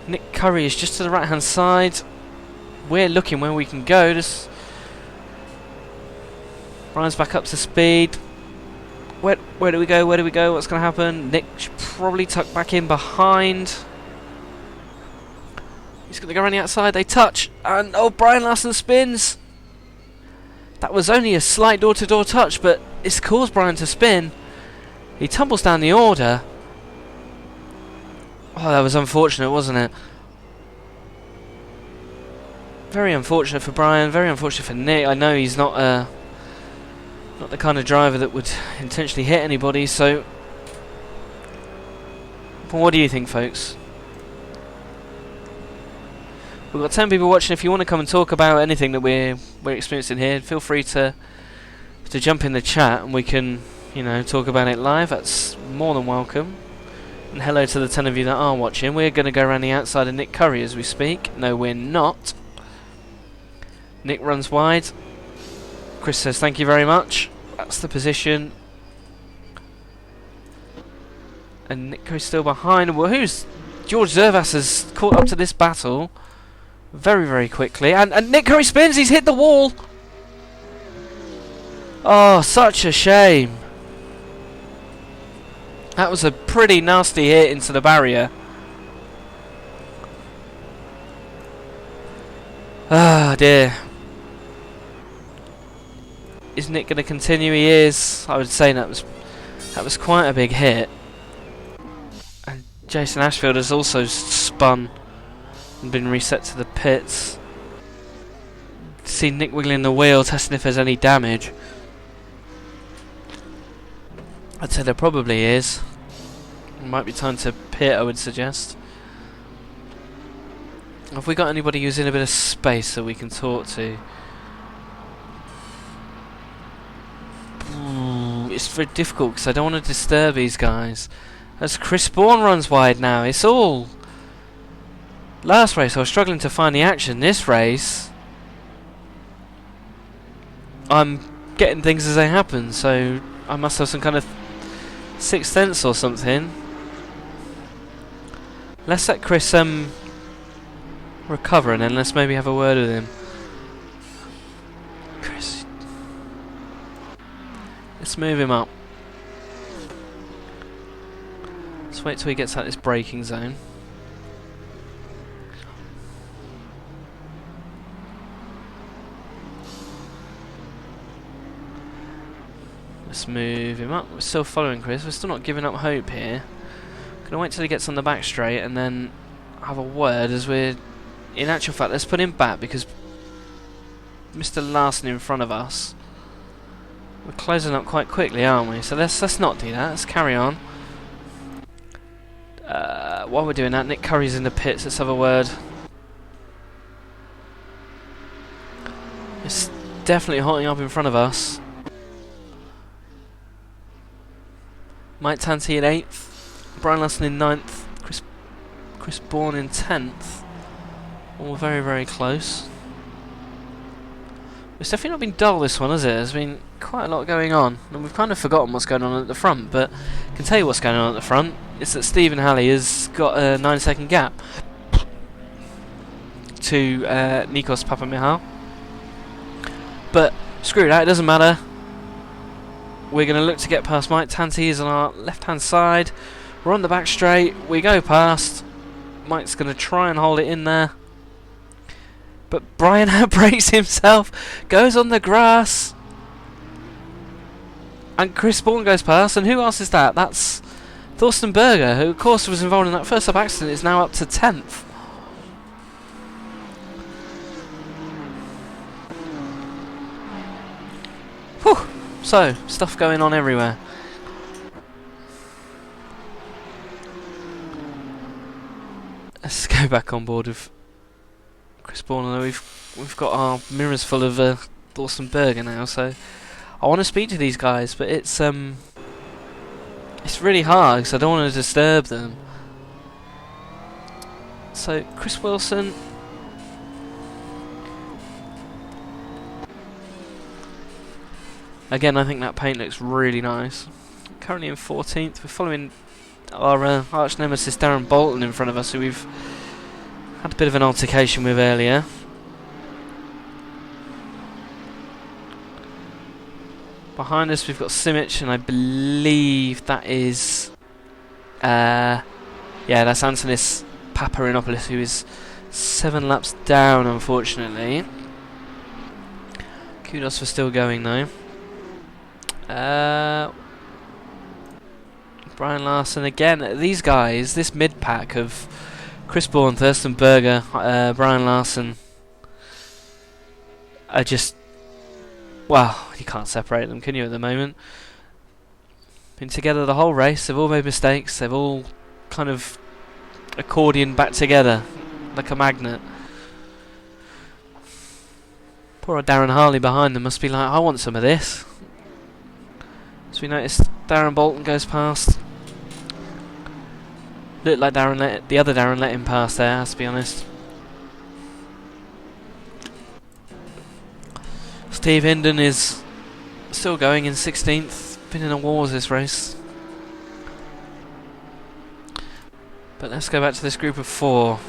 Nick Curry is just to the right hand side. We're looking where we can go. Just Brian's back up to speed. Where do we go? Where do we go? What's going to happen? Nick should probably tuck back in behind. He's going to go around the outside. They touch. And oh, Brian Larson spins. That was only a slight door-to-door touch, but it's caused Brian to spin. He tumbles down the order. Oh, that was unfortunate, wasn't it? Very unfortunate for Brian, very unfortunate for Nick. I know he's not the kind of driver that would intentionally hit anybody, so... But what do you think, folks? We've got 10 people watching. If you want to come and talk about anything that we're experiencing here, feel free to jump in the chat and we can, you know, talk about it live. That's more than welcome. And hello to the 10 of you that are watching. We're going to go around the outside of Nick Curry as we speak. No, we're not. Nick runs wide. Chris says thank you very much. That's the position. And Nick Curry's still behind. Well, George Zervas has caught up to this battle very, very quickly. And Nick Curry spins. He's hit the wall. Oh, such a shame. That was a pretty nasty hit into the barrier. Ah, dear. Is Nick going to continue? He is. I would say that was quite a big hit. And Jason Ashfield has also spun and been reset to the pits. See Nick wiggling the wheel, testing if there's any damage. I'd say there probably is. It might be time to pit, I would suggest. Have we got anybody who's in a bit of space that we can talk to? it's very difficult because I don't want to disturb these guys. As Chris Bourne runs wide now, it's all... Last race I was struggling to find the action. This race, I'm getting things as they happen, so I must have some kind of sixth sense or something. Let's let Chris recover and then let's maybe have a word with him. Chris, let's move him up. Let's wait till he gets out of this braking zone. Let's move him up. We're still following Chris. We're still not giving up hope here. Gonna wait till he gets on the back straight and then have a word as we're... In actual fact, let's put him back because Mr. Larson in front of us. We're closing up quite quickly, aren't we? So let's not do that. Let's carry on. While we're doing that, Nick Curry's in the pits. Let's have a word. It's definitely hotting up in front of us. Mike Tanti in 8th, Brian Larson in 9th, Chris Bourne in 10th. All very, very close. It's definitely not been dull, this one, has it? There's been quite a lot going on, and we've kind of forgotten what's going on at the front, but I can tell you what's going on at the front. It's that Stephen Halley has got a 9-second gap to Nikos Papamihal. But screw that, it doesn't matter. We're going to look to get past Mike Tanti. He's on our left-hand side. We're on the back straight. We go past. Mike's going to try and hold it in there. But Brian breaks himself. Goes on the grass. And Chris Bourne goes past. And who else is that? That's Thorsten Berger, who of course was involved in that first up accident, is now up to 10th. Whew. So, stuff going on everywhere. Let's go back on board with Chris Bourne. I know we've got our mirrors full of Thorsten Berger now, so I want to speak to these guys, but it's really hard because I don't want to disturb them. So Chris Wilson. Again, I think that paint looks really nice. Currently in 14th, we're following our arch nemesis Darren Bolton in front of us, who we've had a bit of an altercation with earlier. Behind us we've got Simic, and I believe that is... yeah, that's Antonis Paparinopoulos, who is 7 laps down, unfortunately. Kudos for still going, though. Brian Larson again. These guys, this mid-pack of Chris Bourne, Thorsten Berger, Brian Larson, are just... Well, you can't separate them, can you, at the moment? Been together the whole race, they've all made mistakes, they've all kind of accordion back together, like a magnet. Poor old Darren Harley behind them must be like, I want some of this. So we notice Darren Bolton goes past. Looked like the other Darren let him pass there, has to be honest. Steve Hinden is still going in 16th. Been in a wars this race. But let's go back to this group of 4.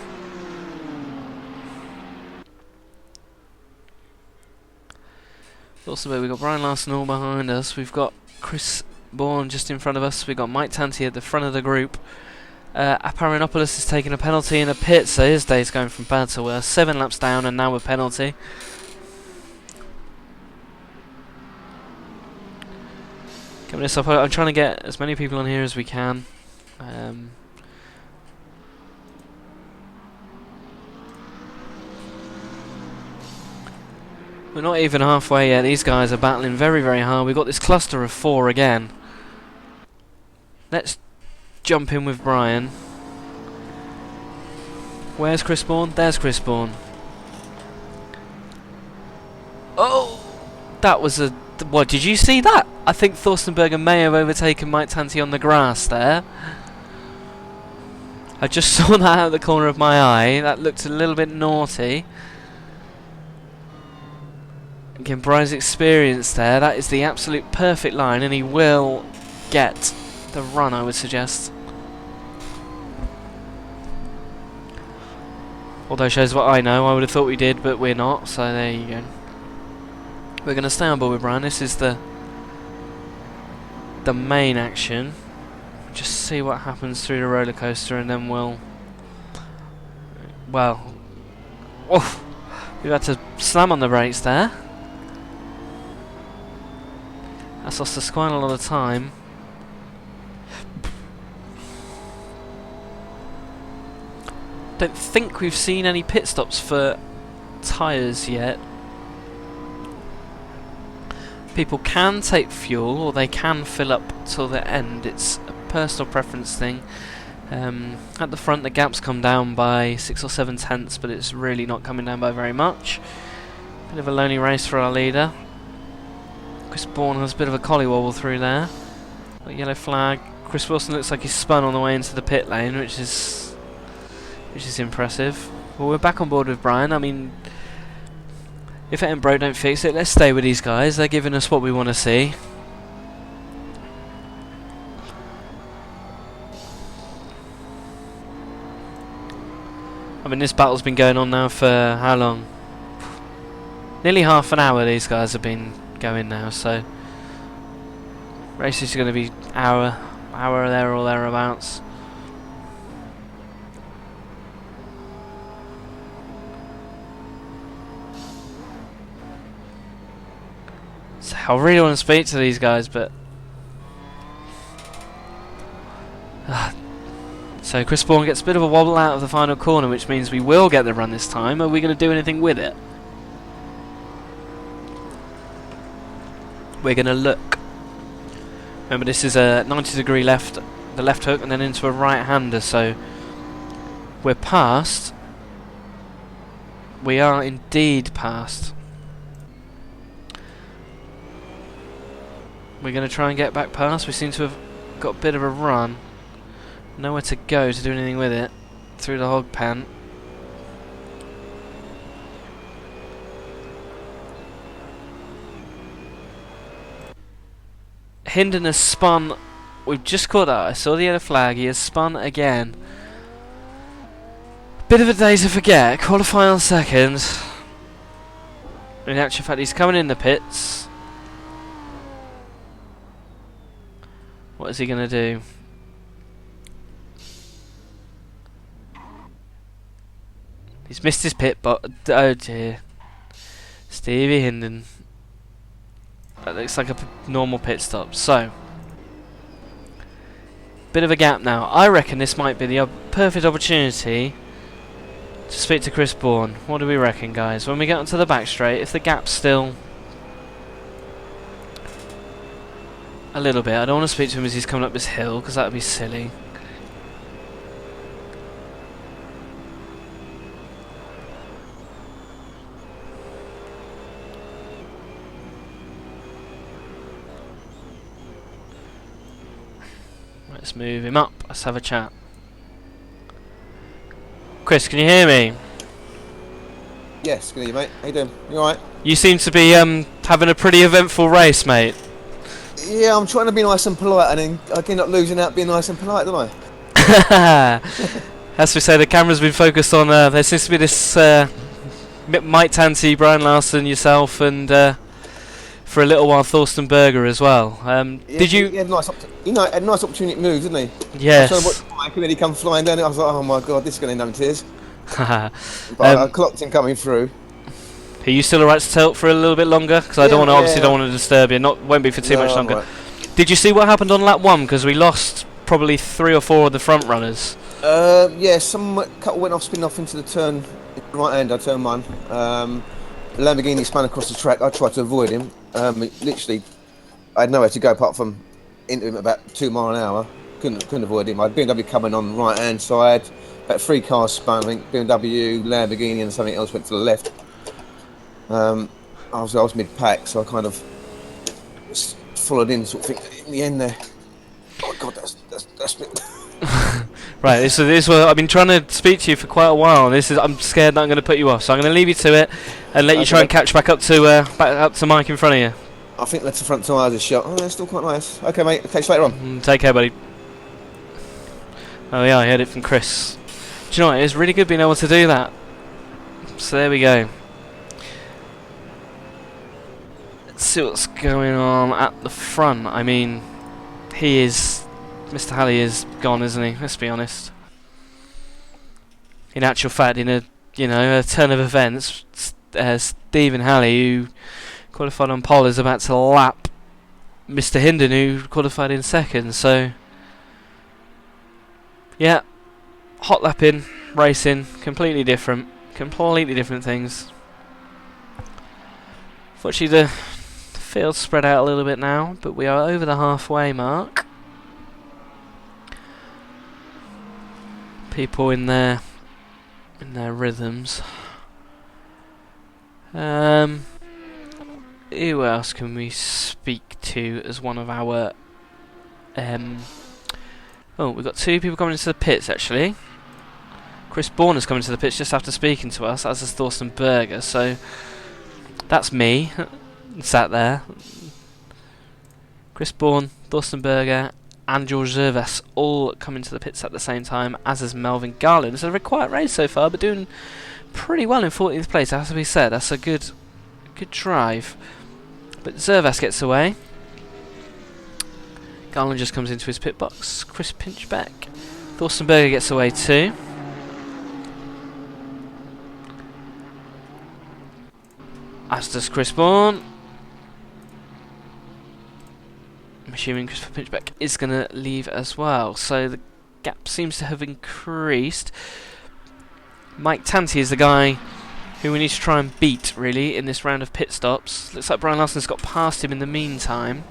Also, we've got Brian Larson all behind us. We've got Chris Bourne just in front of us. We've got Mike Tanti at the front of the group. Paparinopoulos is taking a penalty in a pit, so his day's going from bad to worse. 7 laps down and now a penalty. Coming this up, I'm trying to get as many people on here as we can. We're not even halfway yet. These guys are battling very, very hard. We've got this cluster of 4 again. Let's jump in with Brian. Where's Chris Bourne? There's Chris Bourne. Oh! That was a What, did you see that? I think Thorstenberger may have overtaken Mike Tanti on the grass there. I just saw that out of the corner of my eye. That looked a little bit naughty. Again, Brian's experience there. That is the absolute perfect line, and he will get the run, I would suggest. Although shows what I know. I would have thought we did, but we're not. So there you go. We're going to stay on board with Brian. This is the main action. Just see what happens through the roller coaster, and then we'll. Well, oof, we've had to slam on the brakes there. That's lost us quite a lot of time. Don't think we've seen any pit stops for tyres yet. People can take fuel, or they can fill up till the end. It's a personal preference thing. At the front the gap's come down by 6 or 7 tenths, but it's really not coming down by very much. Bit of a lonely race for our leader. Chris Bourne has a bit of a collywobble through there. Got yellow flag. Chris Wilson looks like he's spun on the way into the pit lane, which is impressive. Well, we're back on board with Brian. I mean, if it ain't broke, don't fix it. Let's stay with these guys. They're giving us what we want to see. I mean, this battle's been going on now for how long? Nearly half an hour these guys have been going now, so race is going to be hour there or thereabouts. So I really want to speak to these guys, but so Chris Bourne gets a bit of a wobble out of the final corner, which means we will get the run this time. Are we going to do anything with it? We're going to look. Remember, this is a 90-degree left, the left hook, and then into a right-hander, so we're past. We are indeed past. We're going to try and get back past. We seem to have got a bit of a run. Nowhere to go to do anything with it. Through the hog pen. Hinden has spun. We've just caught that. I saw the yellow flag. He has spun again. Bit of a day to forget. Qualify on second. In actual fact, he's coming in the pits. What is he going to do? He's missed his pit, but oh dear. Stevie Hinden. That looks like a normal pit stop. So, bit of a gap now. I reckon this might be the perfect opportunity to speak to Chris Bourne. What do we reckon, guys? When we get onto the back straight, if the gap's still a little bit, I don't want to speak to him as he's coming up this hill, because that would be silly. Let's move him up. Let's have a chat. Chris, can you hear me? Yes, good evening, mate. How you doing? You alright? You seem to be having a pretty eventful race, mate. Yeah, I'm trying to be nice and polite, and then I end up losing out being nice and polite, don't I? As we say, the camera's been focused on. There seems to be this Mike Tanti, Brian Larson, yourself, and for a little while Thorstenberger as well. Yeah, did you? He had a nice opportunity moves, didn't he? Yes. I watched Mike, and then he come flying down. I was like, oh my god, this is going to end up in tears. But I clocked him coming through. Are you still alright to tilt for a little bit longer? Because I don't want to, don't want to disturb you. Won't be for too much longer. Right. Did you see what happened on lap 1? Because we lost probably 3 or 4 of the front runners. Yeah, some couple went off, spin off into the turn, right hander, turn 1. Lamborghini spun across the track. I tried to avoid him. Literally, I had nowhere to go apart from into him at about 2 miles an hour. Couldn't avoid him. I had BMW coming on the right hand side. About 3 cars spun. I think BMW, Lamborghini, and something else went to the left. I was mid pack, so I kind of followed in sort of thing in the end there. Oh God, that's bit. Right, so this is what I've been trying to speak to you for quite a while. I'm scared that I'm going to put you off, so I'm going to leave you to it and let you try and catch back up to Mike in front of you. I think that's the front tyres are shot. Oh, they're still quite nice. Okay, mate. I'll catch you later on. Take care, buddy. Oh yeah, I heard it from Chris. Do you know what? It's really good being able to do that. So there we go. Let's see what's going on at the front. I mean, Mr. Halley is gone, isn't he? Let's be honest. In actual fact, in a turn of events, Stephen Halley, who qualified on pole, is about to lap Mr. Hinden, who qualified in second. So, yeah, hot lapping, racing, completely different things. Fortunately, the field's spread out a little bit now, but we are over the halfway mark. People in their rhythms. Who else can we speak to as one of our? Oh, we've got two people coming into the pits actually. Chris Bourne has come into the pits just after speaking to us, as has Thorsten Berger. So that's me, sat there. Chris Bourne, Thorsten Berger, and George Zervas all come into the pits at the same time, as is Melvin Garland. It's a very quiet race so far, but doing pretty well in 14th place. It has to be said. That's a good drive. But Zervas gets away. Garland just comes into his pit box. Chris Pinchbeck. Thorsten Berger gets away too. As does Chris Bourne. I'm assuming Chris Pinchbeck is going to leave as well. So the gap seems to have increased. Mike Tanti is the guy who we need to try and beat, really, in this round of pit stops. Looks like Brian Larson's got past him in the meantime.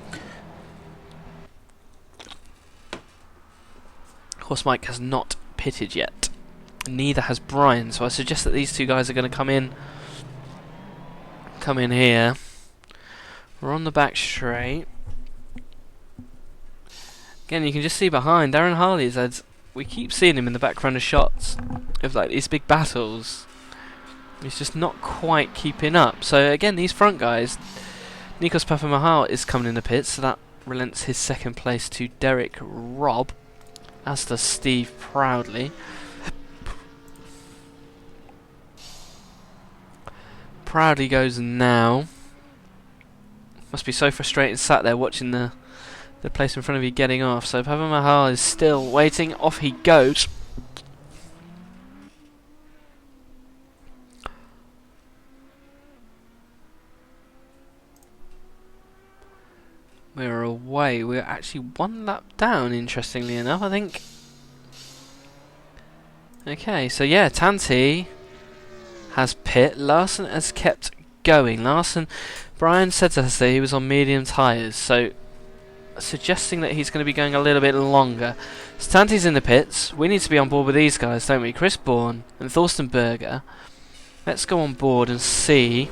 Of course, Mike has not pitted yet. Neither has Brian, so I suggest that these two guys are going to come in here. We're on the back straight. Again, you can just see behind Darren Harley's had. We keep seeing him in the background of shots of like these big battles. He's just not quite keeping up. So again, these front guys, Nikos Papamahal is coming in the pits, so that relents his second place to Derek Robb, as does Steve Proudly. Proudly goes now. Must be so frustrating sat there watching the place in front of you getting off. So Papamahal is still waiting. Off he goes. We're away. We're actually one lap down, interestingly enough, I think. Okay, so yeah, Tanti has pit. Larson has kept going. Brian said to us that he was on medium tyres, so suggesting that he's going to be going a little bit longer. So Tanti's in the pits. We need to be on board with these guys, don't we? Chris Bourne and Thorsten Berger. Let's go on board and see.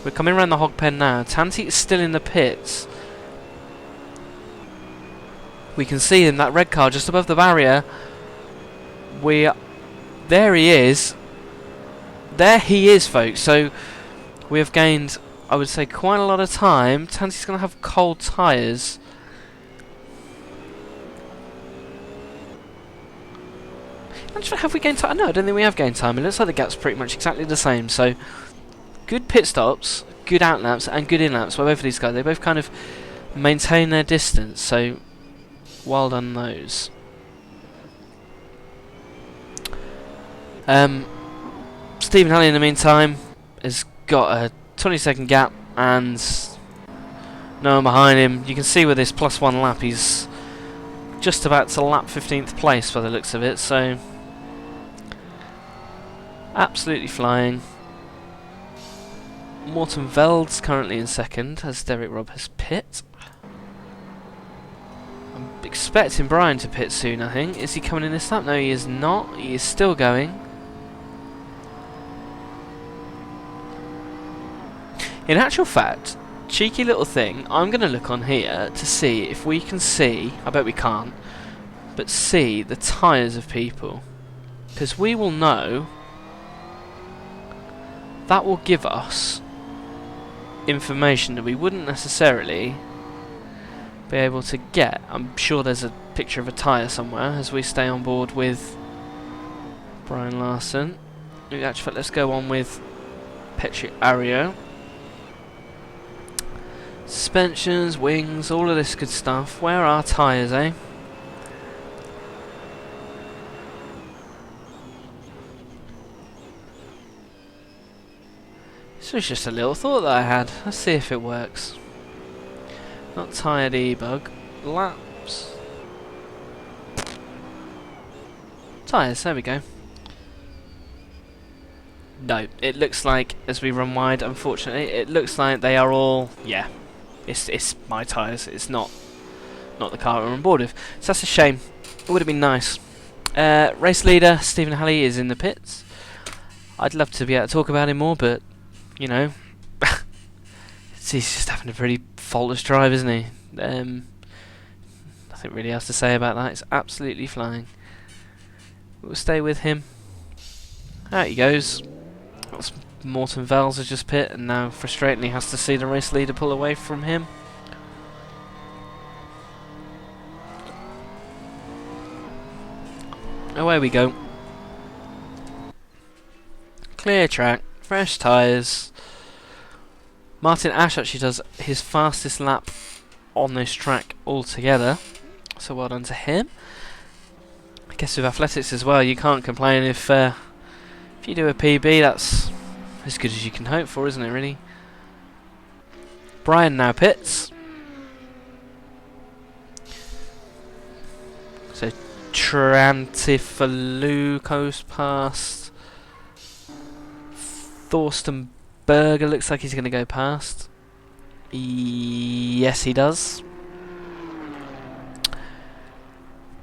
We're coming around the hog pen now. Tanti is still in the pits. We can see him, that red car just above the barrier. There he is. There he is, folks. So we have gained, I would say, quite a lot of time. Tanti's going to have cold tyres. Actually, have we gained time? No, I don't think we have gained time. It looks like the gap's pretty much exactly the same. So good pit stops, good out laps, and good in laps by both of these guys. They both kind of maintain their distance. So well done those. Stephen Halley in the meantime has got a 20-second gap and no one behind him. You can see with this +1 lap he's just about to lap 15th place by the looks of it, so absolutely flying. Morten Veld's currently in second as Derek Robb has pit. I'm expecting Brian to pit soon, I think. Is he coming in this lap? No, he is not. He is still going. In actual fact, cheeky little thing, I'm going to look on here to see if we can see, I bet we can't, but see the tyres of people. Because we will know, that will give us information that we wouldn't necessarily be able to get. I'm sure there's a picture of a tyre somewhere as we stay on board with Brian Larson. In actual fact, let's go on with Petri Ario. Suspensions, wings, all of this good stuff. Where are tyres, eh? This was just a little thought that I had. Let's see if it works. Not tyre debug. Laps. Tyres, there we go. No, it looks like, as we run wide, unfortunately, it looks like they are all, yeah, it's my tyres, it's not the car we're on board with. So that's a shame. It would have been nice. Race leader, Stephen Halley, is in the pits. I'd love to be able to talk about him more, but, you know, he's just having a pretty faultless drive, isn't he? Nothing really else to say about that. It's absolutely flying. We'll stay with him. Out he goes. That's Morton Vels has just pit, and now frustratingly has to see the race leader pull away from him. Away we go. Clear track, fresh tyres. Martin Ash actually does his fastest lap on this track altogether, so well done to him. I guess with athletics as well, you can't complain if you do a PB. That's as good as you can hope for, isn't it, really? Brian now pits. So Trantifalu goes past. Thorsten Berger looks like he's going to go past. Yes, he does.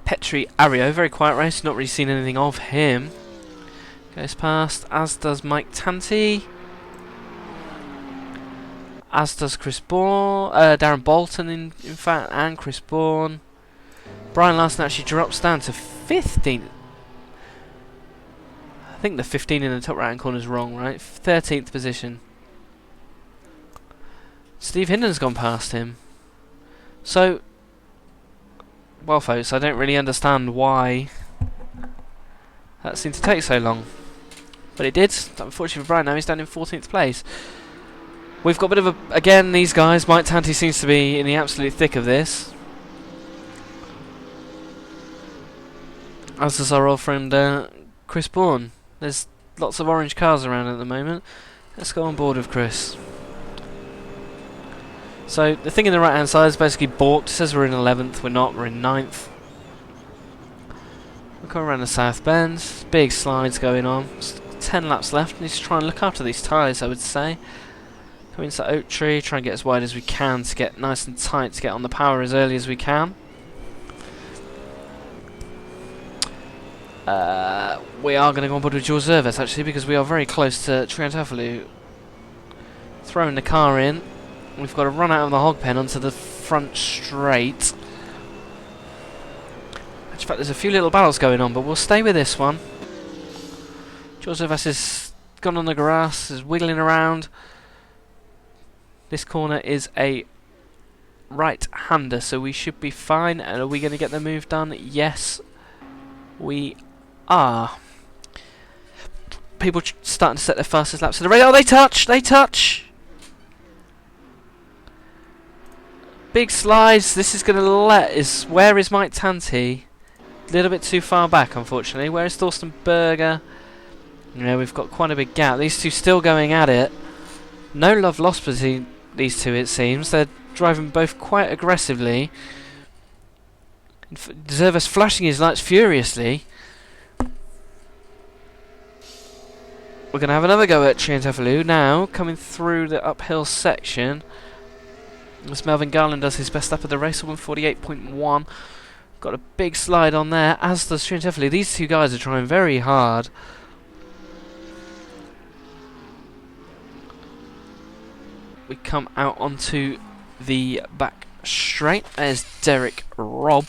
Petri Ario, very quiet race, not really seen anything of him. Goes past, as does Mike Tanti. As does Chris Bourne, Darren Bolton in fact, and Chris Bourne. Brian Larson actually drops down to 15th. I think the 15 in the top right hand corner is wrong, right? 13th position. Steve Hinden's gone past him. So, well folks, I don't really understand why that seemed to take so long. But it did. Unfortunately for Brian, now he's down in 14th place. We've got a bit of a... Again, these guys, Mike Tanti seems to be in the absolute thick of this. As does our old friend Chris Bourne. There's lots of orange cars around at the moment. Let's go on board with Chris. So, the thing in the right hand side is basically balked. It says we're in 11th. We're not. We're in 9th. We're coming around the South Bend. Big slides going on. 10 laps left. Need to try and look after these tyres, I would say. Come into Oak Tree. Try and get as wide as we can to get nice and tight to get on the power as early as we can. We are going to go on board with George Zervas actually, because we are very close to Triantafilou. Throwing the car in. We've got to run out of the hog pen onto the front straight. In fact, there's a few little battles going on, but we'll stay with this one. George Zervas has gone on the grass, is wiggling around. This corner is a right-hander, so we should be fine. And are we going to get the move done? Yes, we are. People starting to set their fastest laps of the race. Oh, they touch! They touch! Big slides. This is going to let us... Where is Mike Tanti? A little bit too far back, unfortunately. Where is Thorsten Berger? Yeah, we've got quite a big gap. These two still going at it. No love lost between these two, it seems. They're driving both quite aggressively. Zervas flashing his lights furiously. We're going to have another go at Triantafilou now, coming through the uphill section. As Melvin Garland does his best lap of the race, 148.1. Got a big slide on there, as does Triantafilou. These two guys are trying very hard. we come out onto the back straight. There's Derek Robb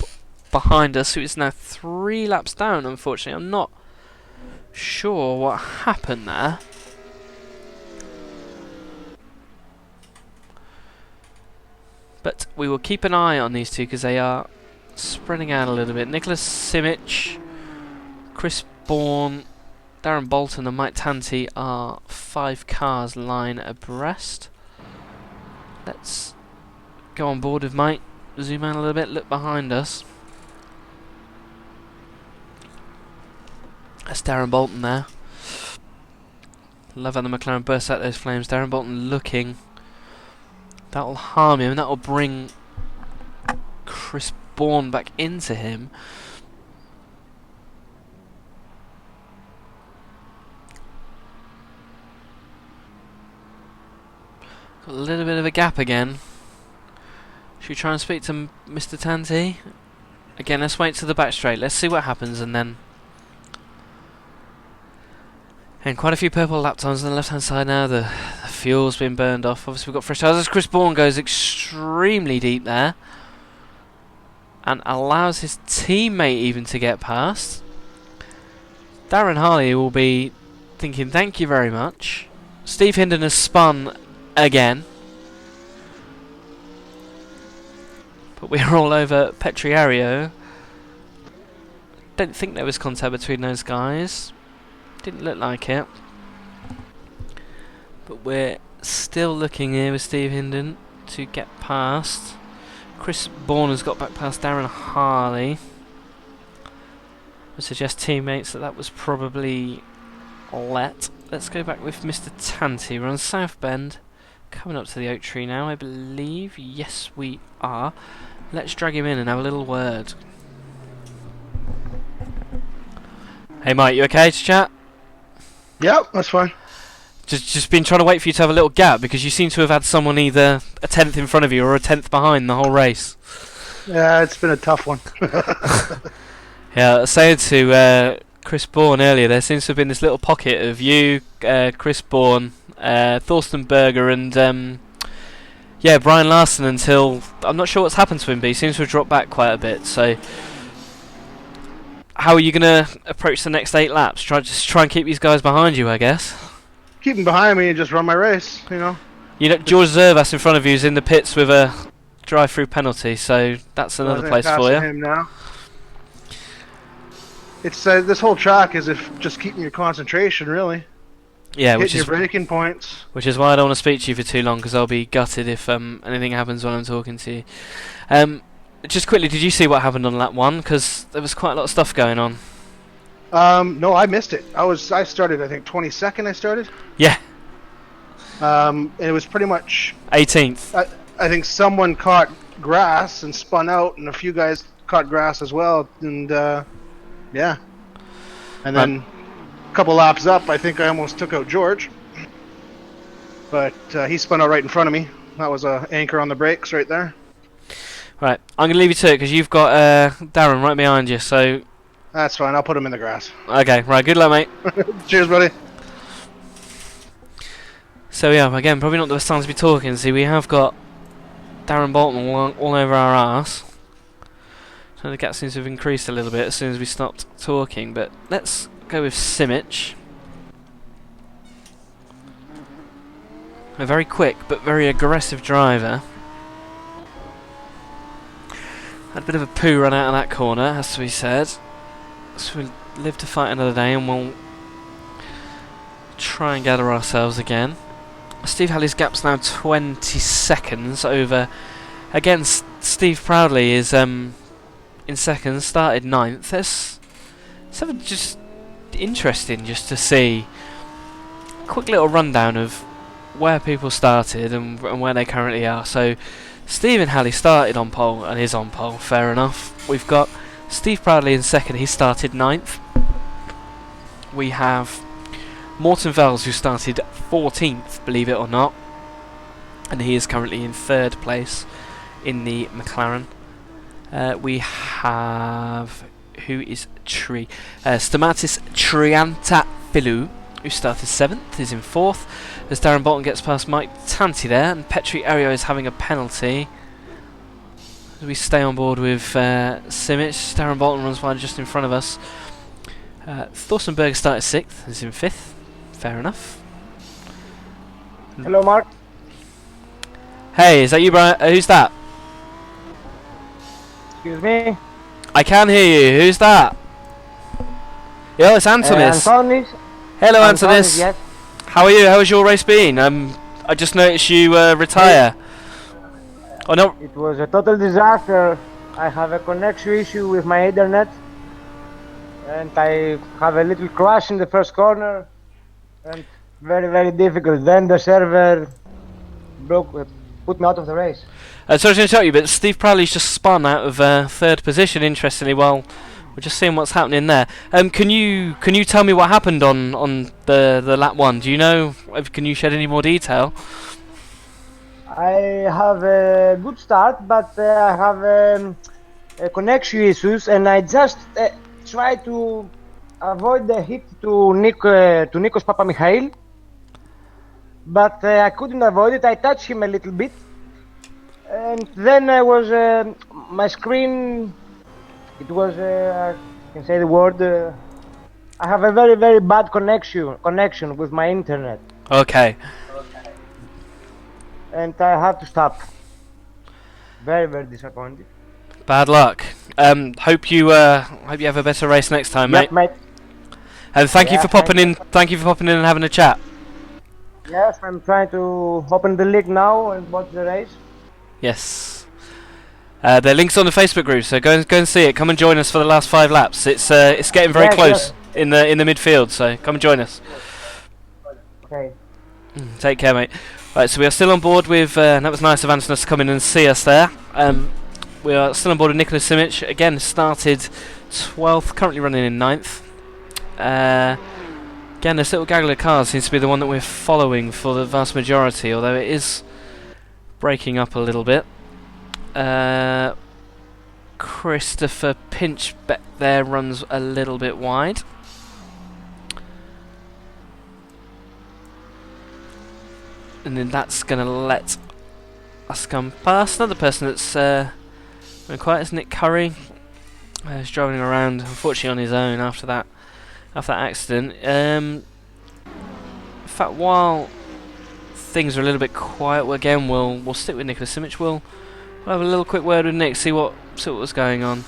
behind us, who is now 3 laps down, unfortunately. I'm not sure what happened there. But we will keep an eye on these two because they are spreading out a little bit. Nicholas Simic, Chris Bourne, Darren Bolton and Mike Tanti are 5 cars line abreast. Let's go on board with Mike, zoom out a little bit, look behind us. That's Darren Bolton there. Love how the McLaren bursts out those flames. Darren Bolton looking. That'll harm him, and that'll bring Chris Bourne back into him. Got a little bit of a gap again. Should we try and speak to Mr. Tanti? Again, let's wait to the back straight. Let's see what happens, and then... And quite a few purple lap times on the left-hand side now. The fuel's been burned off. Obviously, we've got fresh tyres. Chris Bourne goes extremely deep there. And allows his teammate even to get past. Darren Harley will be thinking, thank you very much. Steve Hinden has spun again. But we're all over Petriario. Don't think there was contact between those guys. Didn't look like it. But we're still looking here with Steve Hinden to get past. Chris Bourne has got back past Darren Harley. I would suggest teammates that was probably let. Let's go back with Mr. Tanti. We're on South Bend. Coming up to the oak tree now, I believe. Yes, we are. Let's drag him in and have a little word. Hey Mike, you okay to chat? Yep, that's fine. Just been trying to wait for you to have a little gap because you seem to have had someone either a 10th in front of you or a 10th behind the whole race. Yeah, it's been a tough one. Yeah, I was saying to Chris Bourne earlier, there seems to have been this little pocket of you, Chris Bourne, Thorsten Berger and yeah, Brian Larson until... I'm not sure what's happened to him, but he seems to have dropped back quite a bit, so... How are you going to approach the next 8 laps? Just try and keep these guys behind you, I guess. Keep them behind me and just run my race, you know. You know, George Zervas in front of you is in the pits with a drive-through penalty, so that's another place for you. Him now. It's this whole track is if just keeping your concentration, really. Yeah, Hitting your braking points. Which is why I don't want to speak to you for too long, because I'll be gutted if anything happens while I'm talking to you. Just quickly, did you see what happened on lap 1? Because there was quite a lot of stuff going on. No, I missed it. I started, I think, 22nd I started. Yeah. And it was pretty much... 18th. I think someone caught grass and spun out, and a few guys caught grass as well, and yeah. And then a couple laps up, I think I almost took out George. But he spun out right in front of me. That was an anchor on the brakes right there. Right, I'm going to leave you to it because you've got Darren right behind you, so... That's fine, I'll put him in the grass. Okay, right, good luck, mate. Cheers, buddy. So yeah, again, probably not the best time to be talking. See, we have got Darren Bolton all over our arse. So the gap seems to have increased a little bit as soon as we stopped talking, but let's go with Simic. A very quick but very aggressive driver. Had a bit of a poo run out of that corner, has to be said. So we'll live to fight another day and we'll try and gather ourselves again. Steve Halley's gap's now 20 seconds over. Again, Steve Proudly is in second, started 9th. It's something just interesting just to see. A quick little rundown of where people started and where they currently are. So Stephen Halley started on pole and is on pole, fair enough. We've got Steve Proudly in second, he started 9th. We have Morten Vels, who started 14th, believe it or not, and he is currently in 3rd place in the McLaren. We have, who is Stamatis Triantafylou, who started 7th, is in 4th, as Darren Bolton gets past Mike Tanti there, and Petri Ario is having a penalty. As we stay on board with Simic, Darren Bolton runs wide just in front of us. Thorsten Berger started 6th, is in 5th, fair enough. Hello, Mark. Hey, is that you, Brian? Who's that? Excuse me. I can hear you. Who's that? Yo, it's Antonis. Antonis. Hello, Antonis. Yes. How are you? How has your race been? I just noticed you retire. Oh no. It was a total disaster. I have a connection issue with my internet, and I have a little crash in the first corner, and very, very difficult. Then the server broke, put me out of the race. Sorry to interrupt you, but Steve Pradley's just spun out of 3rd position. Interestingly, while we're just seeing what's happening there. Can you tell me what happened on the lap 1? Do you know? Can you shed any more detail? I have a good start, but I have connection issues, and I just try to avoid the hit to Nikos Papamichail, but I couldn't avoid it. I touched him a little bit, and then I was my screen. It was I can say the word. I have a very, very bad connection with my internet. Okay. And I have to stop. Very, very disappointed. Bad luck. Hope you have a better race next time, Yep, mate. And thank you for popping in. Thank you for popping in and having a chat. Yes, I'm trying to open the league now and watch the race. Yes. The link's on the Facebook group, so go and see it. Come and join us for the last 5 laps. It's getting very close in the midfield, so come and join us. Okay. Take care, mate. Right, so we are still on board with. That was nice of Antonis to come in and see us there. We are still on board with Nicholas Simic. Again, started 12th, currently running in 9th. Again, this little gaggle of cars seems to be the one that we're following for the vast majority, although it is breaking up a little bit. Christopher Pinchbeck there runs a little bit wide. And then that's going to let us come past. Another person that's been quiet is Nick Curry. He's driving around, unfortunately, on his own after that accident. In fact, while things are a little bit quiet, again, we'll stick with Nicholas Simic. We'll have a little quick word with Nick, see what was going on.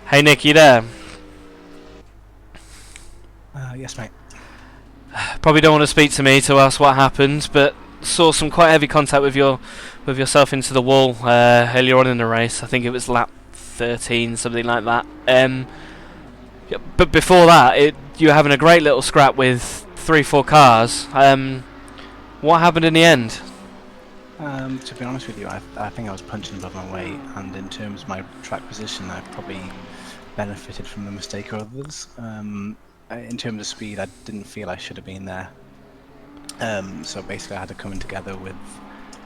Hey, Nick, you there? Yes, mate. Probably don't want to speak to me to ask what happened, but saw some quite heavy contact with yourself into the wall earlier on in the race. I think it was lap 13, something like that. But before that, you were having a great little scrap with 3-4 cars. What happened in the end? To be honest with you, I think I was punching above my weight, and in terms of my track position, I probably benefited from the mistake of others. In terms of speed, I didn't feel I should have been there. So basically I had to come in together with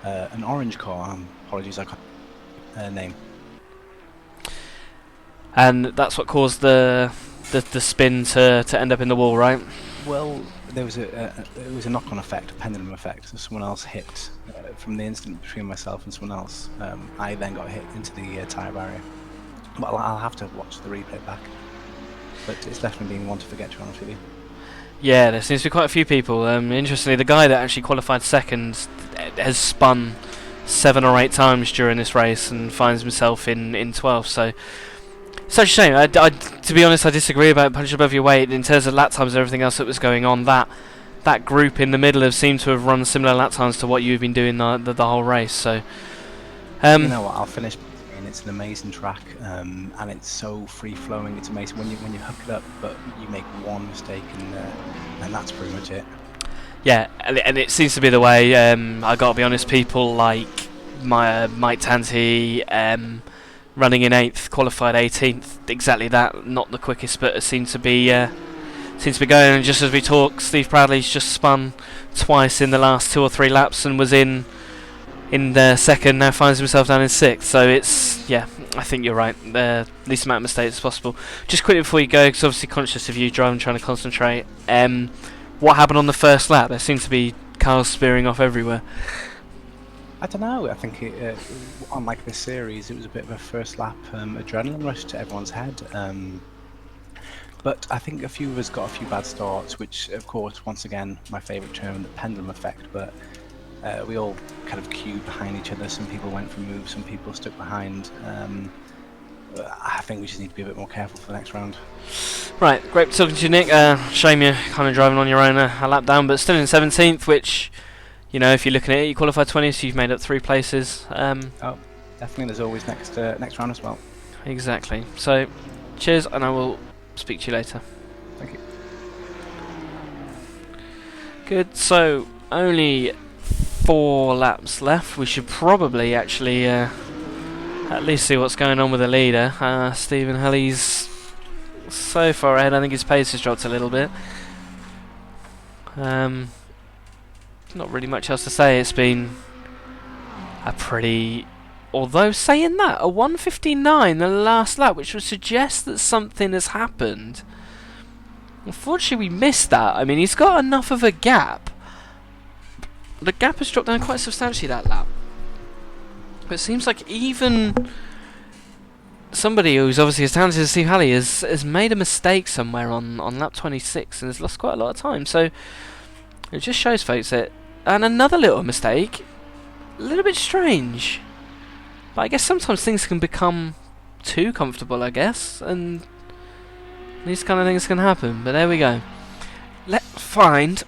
an orange car. Apologies, I can't name. And that's what caused the spin to end up in the wall, right? Well, there was a knock-on effect, a pendulum effect. So someone else hit from the incident between myself and someone else. I then got hit into the tyre barrier. But I'll have to watch the replay back. But it's definitely been one to forget, to be honest with you. Yeah, there seems to be quite a few people. Interestingly, the guy that actually qualified second has spun 7 or 8 times during this race and finds himself in 12th. So, such a shame. To be honest, I disagree about punching above your weight in terms of lap times and everything else that was going on. That group in the middle have seemed to have run similar lap times to what you've been doing the whole race. So, you know what? I'll finish. It's an amazing track, and it's so free-flowing. It's amazing when you hook it up, but you make one mistake, and that's pretty much it. Yeah, and it seems to be the way. I got to be honest, people like Mike Tanti, running in 8th, qualified 18th, exactly that. Not the quickest, but it seems to be going. And just as we talk, Steve Pradley's just spun twice in the last 2 or 3 laps and was in the second, now finds himself down in 6th. So it's I think you're right. Least amount of mistakes as possible. Just quickly before you go, because obviously conscious of you driving, trying to concentrate. What happened on the first lap? There seemed to be cars spearing off everywhere. I don't know. I think unlike this series, it was a bit of a first lap adrenaline rush to everyone's head. But I think a few of us got a few bad starts, which, of course, once again, my favourite term, the pendulum effect. But we all kind of queued behind each other. Some people went for moves, some people stuck behind. I think we just need to be a bit more careful for the next round. Right, great talking to you, Nick. Shame you're kind of driving on your own a lap down, but still in 17th, which, you know, if you're looking at it, you qualified 20th, so you've made up 3 places. Oh, definitely. There's always next round as well. Exactly. So, cheers, and I will speak to you later. Thank you. Good. So, only 4 laps left. We should probably actually at least see what's going on with the leader. Stephen Halley's so far ahead. I think his pace has dropped a little bit. Not really much else to say. It's been a pretty... Although saying that, a 1:59 the last lap, which would suggest that something has happened. Unfortunately, we missed that. I mean, he's got enough of a gap. The gap has dropped down quite substantially that lap. But it seems like even somebody who's obviously as talented as Steve Halley has made a mistake somewhere on lap 26 and has lost quite a lot of time. So it just shows, folks, that... And another little mistake. A little bit strange. But I guess sometimes things can become too comfortable, I guess, and these kind of things can happen. But there we go. Let's find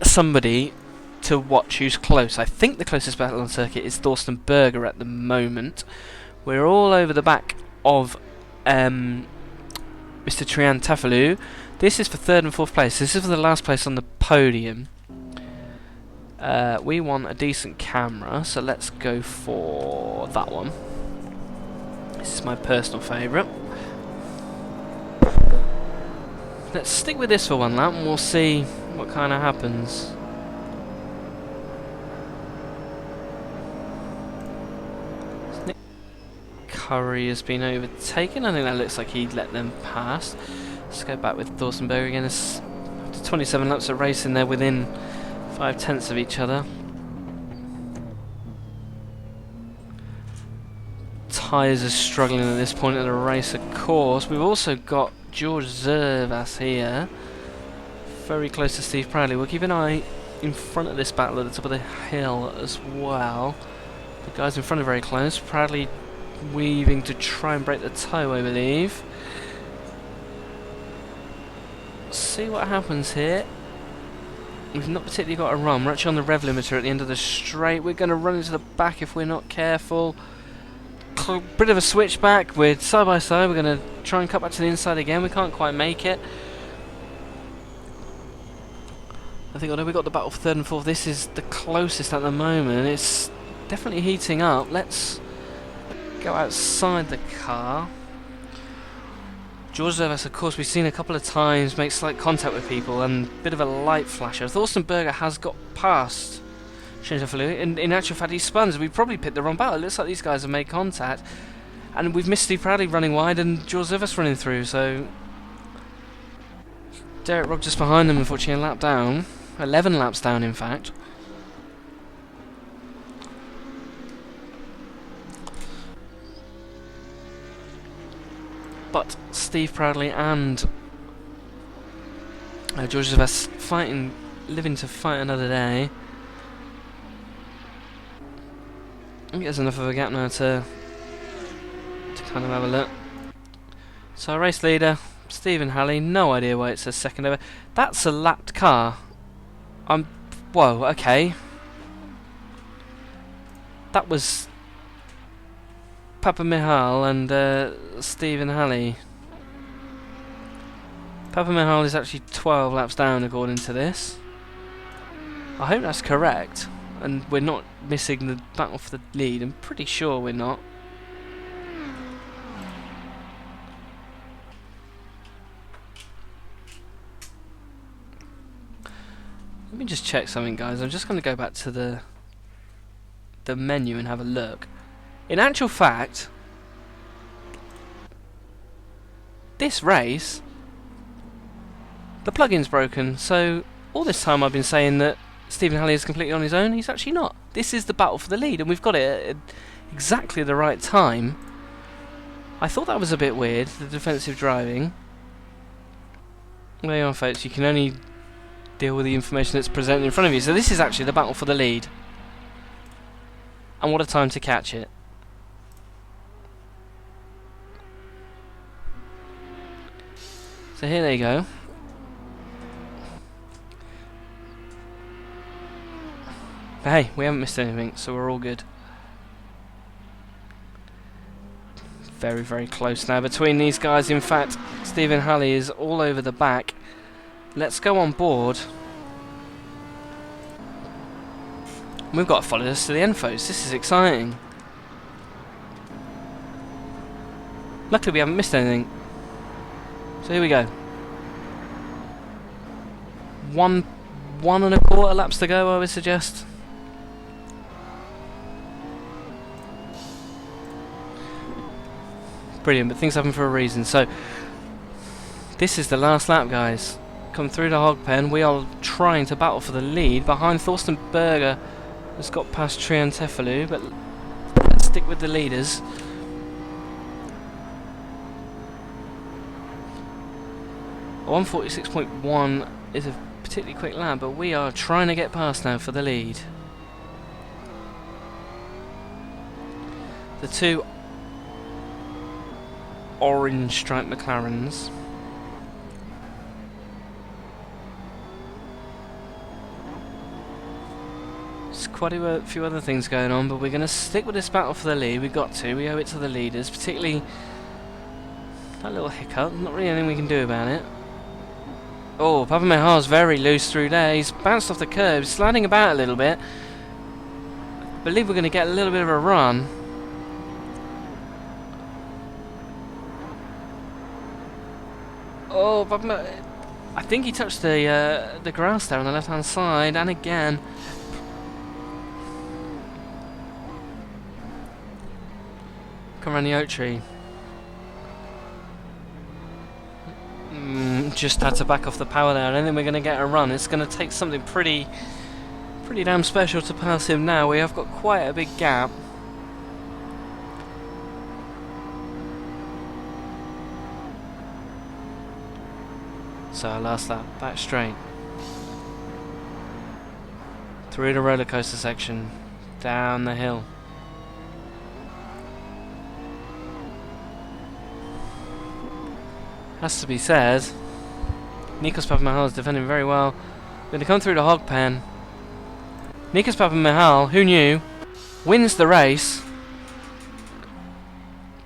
somebody to watch who's close. I think the closest battle on circuit is Thorsten Berger at the moment. We're all over the back of Mr. Trian Tafalu. This is for 3rd and 4th place. This is for the last place on the podium. We want a decent camera, so let's go for that one. This is my personal favourite. Let's stick with this for one lap and we'll see what kind of happens. Nick Curry has been overtaken. I think that looks like he let them pass. Let's go back with Thorsten Berger again. It's 27 laps of racing, they're within 5/10 of each other. Tyres are struggling at this point of the race, of course. We've also got George Zervas here, very close to Steve Proudley. We'll keep an eye in front of this battle at the top of the hill as well. The guys in front are very close. Proudley weaving to try and break the toe, I believe. See what happens here. We've not particularly got a run. We're actually on the rev limiter at the end of the straight. We're going to run into the back if we're not careful. Bit of a switchback. We're side by side. We're going to try and cut back to the inside again. We can't quite make it. I think although we got the battle for 3rd and 4th, this is the closest at the moment. It's definitely heating up. Let's go outside the car. George Zervas, of course, we've seen a couple of times make slight contact with people and a bit of a light flasher. Thorsten Berger has got past Shintafalu. In actual fact, he spun, so we probably picked the wrong battle. It looks like these guys have made contact. And we've missed Steve Proudley running wide and George Zervas running through, so... Derek Robb just behind them, unfortunately, a lap down. 11 laps down, in fact. But Steve Proudley and George Zervas living to fight another day. I think there's enough of a gap now to kind of have a look. So our race leader, Stephen Halley, no idea why it says second over. That's a lapped car. Whoa, okay. That was Papa Michal and Stephen Halley. Papa Michal is actually 12 laps down according to this. I hope that's correct and we're not missing the battle for the lead. I'm pretty sure we're not. Let me just check something, guys. I'm just going to go back to the menu and have a look. In actual fact, this race, the plug-in's broken. So all this time I've been saying that Stephen Halley is completely on his own. He's actually not. This is the battle for the lead, and we've got it at exactly the right time. I thought that was a bit weird, the defensive driving. There you are, folks. You can only deal with the information that's presented in front of you. So this is actually the battle for the lead. And what a time to catch it. So here they go. But hey, we haven't missed anything, so we're all good. Very, very close now between these guys. In fact, Stephen Halley is all over the back. Let's go on board. We've got to follow this to the end, folks. This is exciting. Luckily, we haven't missed anything. So here we go. 1 1.25 laps to go, I would suggest. Brilliant, but things happen for a reason. So this is the last lap, guys. Come through the hog pen. We are trying to battle for the lead. Behind Thorsten Berger has got past Trian Tefalou, but let's stick with the leaders. A 1:46.1 is a particularly quick lap, but we are trying to get past now for the lead. The two orange striped McLarens. There's quite a few other things going on, but we're going to stick with this battle for the lead. We've got to. We owe it to the leaders, particularly that little hiccup. Not really anything we can do about it. Oh, Papa Mihal's very loose through there. He's bounced off the curb, sliding about a little bit. I believe we're going to get a little bit of a run. Oh, Papa, I think he touched the grass there on the left-hand side, and again. Come around the oak tree. Just had to back off the power there. I don't think we're going to get a run. It's going to take something pretty damn special to pass him now. We have got quite a big gap. So our last lap, back straight. Through the roller coaster section, down the hill. Has to be said, Nikos Papamihal is defending very well. Going to come through the hog pen. Nikos Papamihal, who knew, wins the race.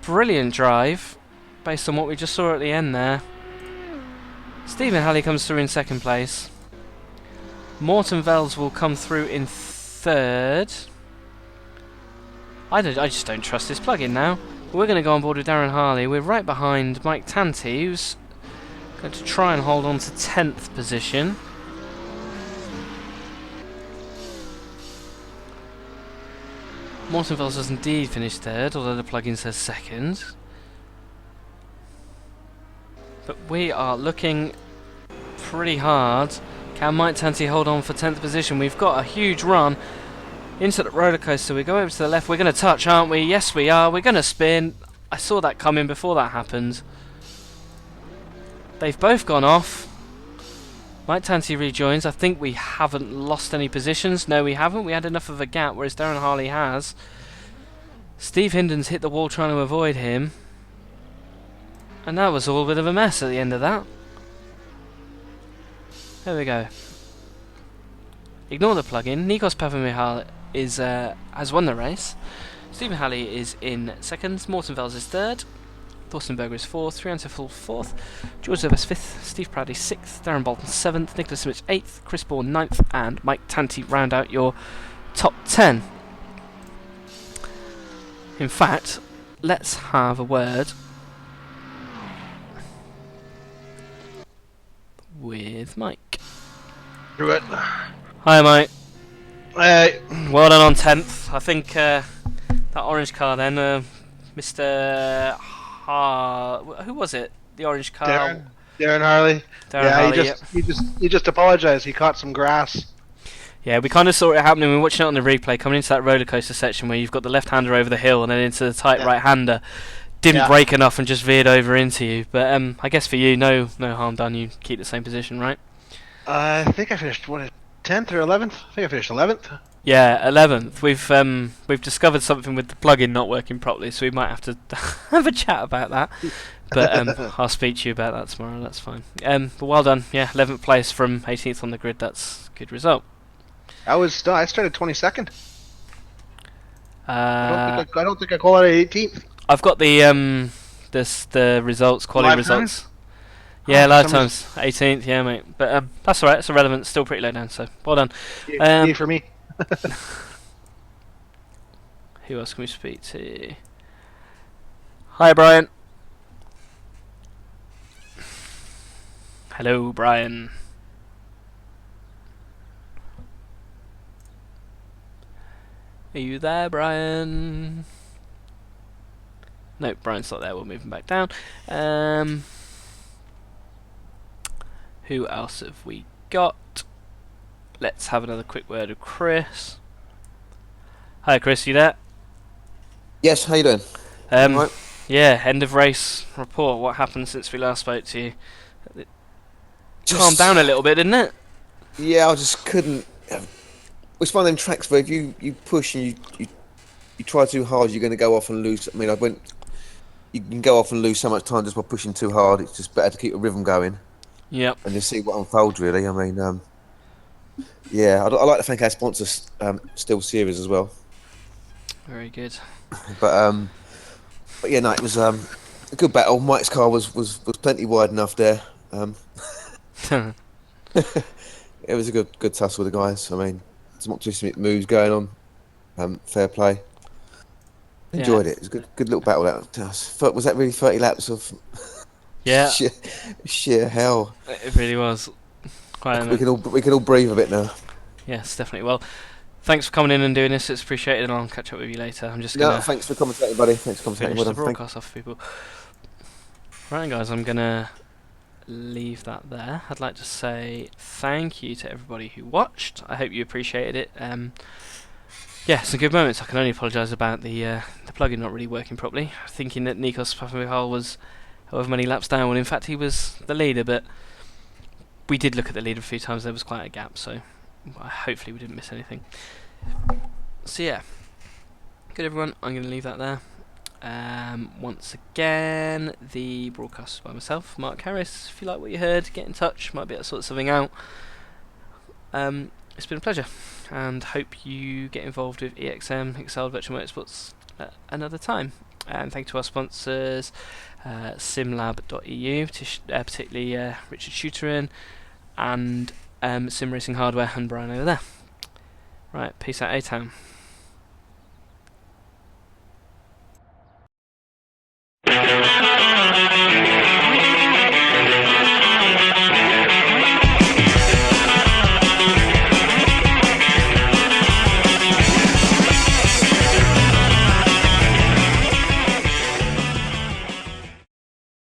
Brilliant drive, based on what we just saw at the end there. Stephen Halley comes through in second place. Morten Vels will come through in third. I just don't trust this plug-in now. We're going to go on board with Darren Harley. We're right behind Mike Tanti, who's going to try and hold on to 10th position. Morten Vels does indeed finish third, although the plug-in says second. But we are looking pretty hard. Can Mike Tanti hold on for 10th position? We've got a huge run into the roller coaster. We go over to the left. We're going to touch, aren't we? Yes, we are. We're going to spin. I saw that coming before that happened. They've both gone off. Mike Tanti rejoins. I think we haven't lost any positions. No, we haven't. We had enough of a gap, whereas Darren Harley has. Steve Hinden's hit the wall trying to avoid him. And that was all a bit of a mess at the end of that. There we go. Ignore the plug-in. Nikos Papamihal has won the race. Stephen Halley is in second. Morten Vels is third. Thorsten Berger is fourth. Trian Tefalou fourth. George Zervas fifth. Steve Proudy sixth. Darren Bolton seventh. Nicholas Smith eighth. Chris Bourne ninth. And Mike Tanti round out your top 10. In fact, let's have a word with Mike. Do it. Hi, Mike. Well done on 10th. I think that orange car then, Mr. who was it? the orange car. Darren Harley. Darren Harley, he just apologized. He caught some grass. Yeah, we kind of saw it happening. We were watching it on the replay, coming into that roller coaster section where you've got the left-hander over the hill and then into the tight right-hander. Didn't brake enough and just veered over into you. But I guess for you, no harm done. You keep the same position, right? I think I finished 10th or 11th. I think I finished 11th. Yeah, 11th. We've discovered something with the plug-in not working properly, so we might have to have a chat about that. But I'll speak to you about that tomorrow. That's fine. But well done. Yeah, 11th place from 18th on the grid. That's a good result. I started 22nd. I don't think I qualified 18th. I've got the results, quality Live results. times? Yeah, Oh, live times 18th. Yeah, mate. But that's all right. It's irrelevant. Still pretty low down. So well done. Yay for me. Who else can we speak to? Hi, Brian. Hello, Brian. Are you there, Brian? No, Brian's not there. We'll move him back down. Who else have we got? Let's have another quick word with Chris. Hi, Chris. You there? Yes, how you doing? Right. Yeah, end of race report. What happened since we last spoke to you? It calmed down a little bit, didn't it? Yeah, I just couldn't. It's one of them tracks where if you push and you try too hard, you're going to go off and lose. I mean, you can go off and lose so much time just by pushing too hard. It's just better to keep a rhythm going. Yep. And just see what unfolds, really. I mean, yeah, I'd like to thank our sponsors, Steel Series as well. Very good. But yeah, no, it was a good battle. Mike's car was plenty wide enough there. It was a good tussle with the guys. I mean, some optimistic moves going on. Fair play. Enjoyed it. It was a good little battle. Was that really 30 laps of sheer hell? It really was. We can all breathe a bit now. Yes, definitely. Well, thanks for coming in and doing this. It's appreciated, and I'll catch up with you later. I'm just gonna. No, thanks for commentating, buddy. Thanks for commentating. Finish the broadcast off, people. Right, guys, I'm gonna leave that there. I'd like to say thank you to everybody who watched. I hope you appreciated it. Yeah, some good moments. I can only apologise about the plugin not really working properly. Thinking that Nikos Papamichal was however many laps down, when in fact he was the leader, but we did look at the leader a few times. There was quite a gap, so hopefully we didn't miss anything. So yeah, good everyone. I'm going to leave that there. Once again, the broadcast is by myself, Mark Harris. If you like what you heard, get in touch. Might be able to sort something out. It's been a pleasure, and hope you get involved with EXM, Exiled Virtual Motorsports another time. And thank you to our sponsors, simlab.eu, particularly Richard Shooterin, and Sim Racing Hardware and Brian over there. Right, peace out, A-Town.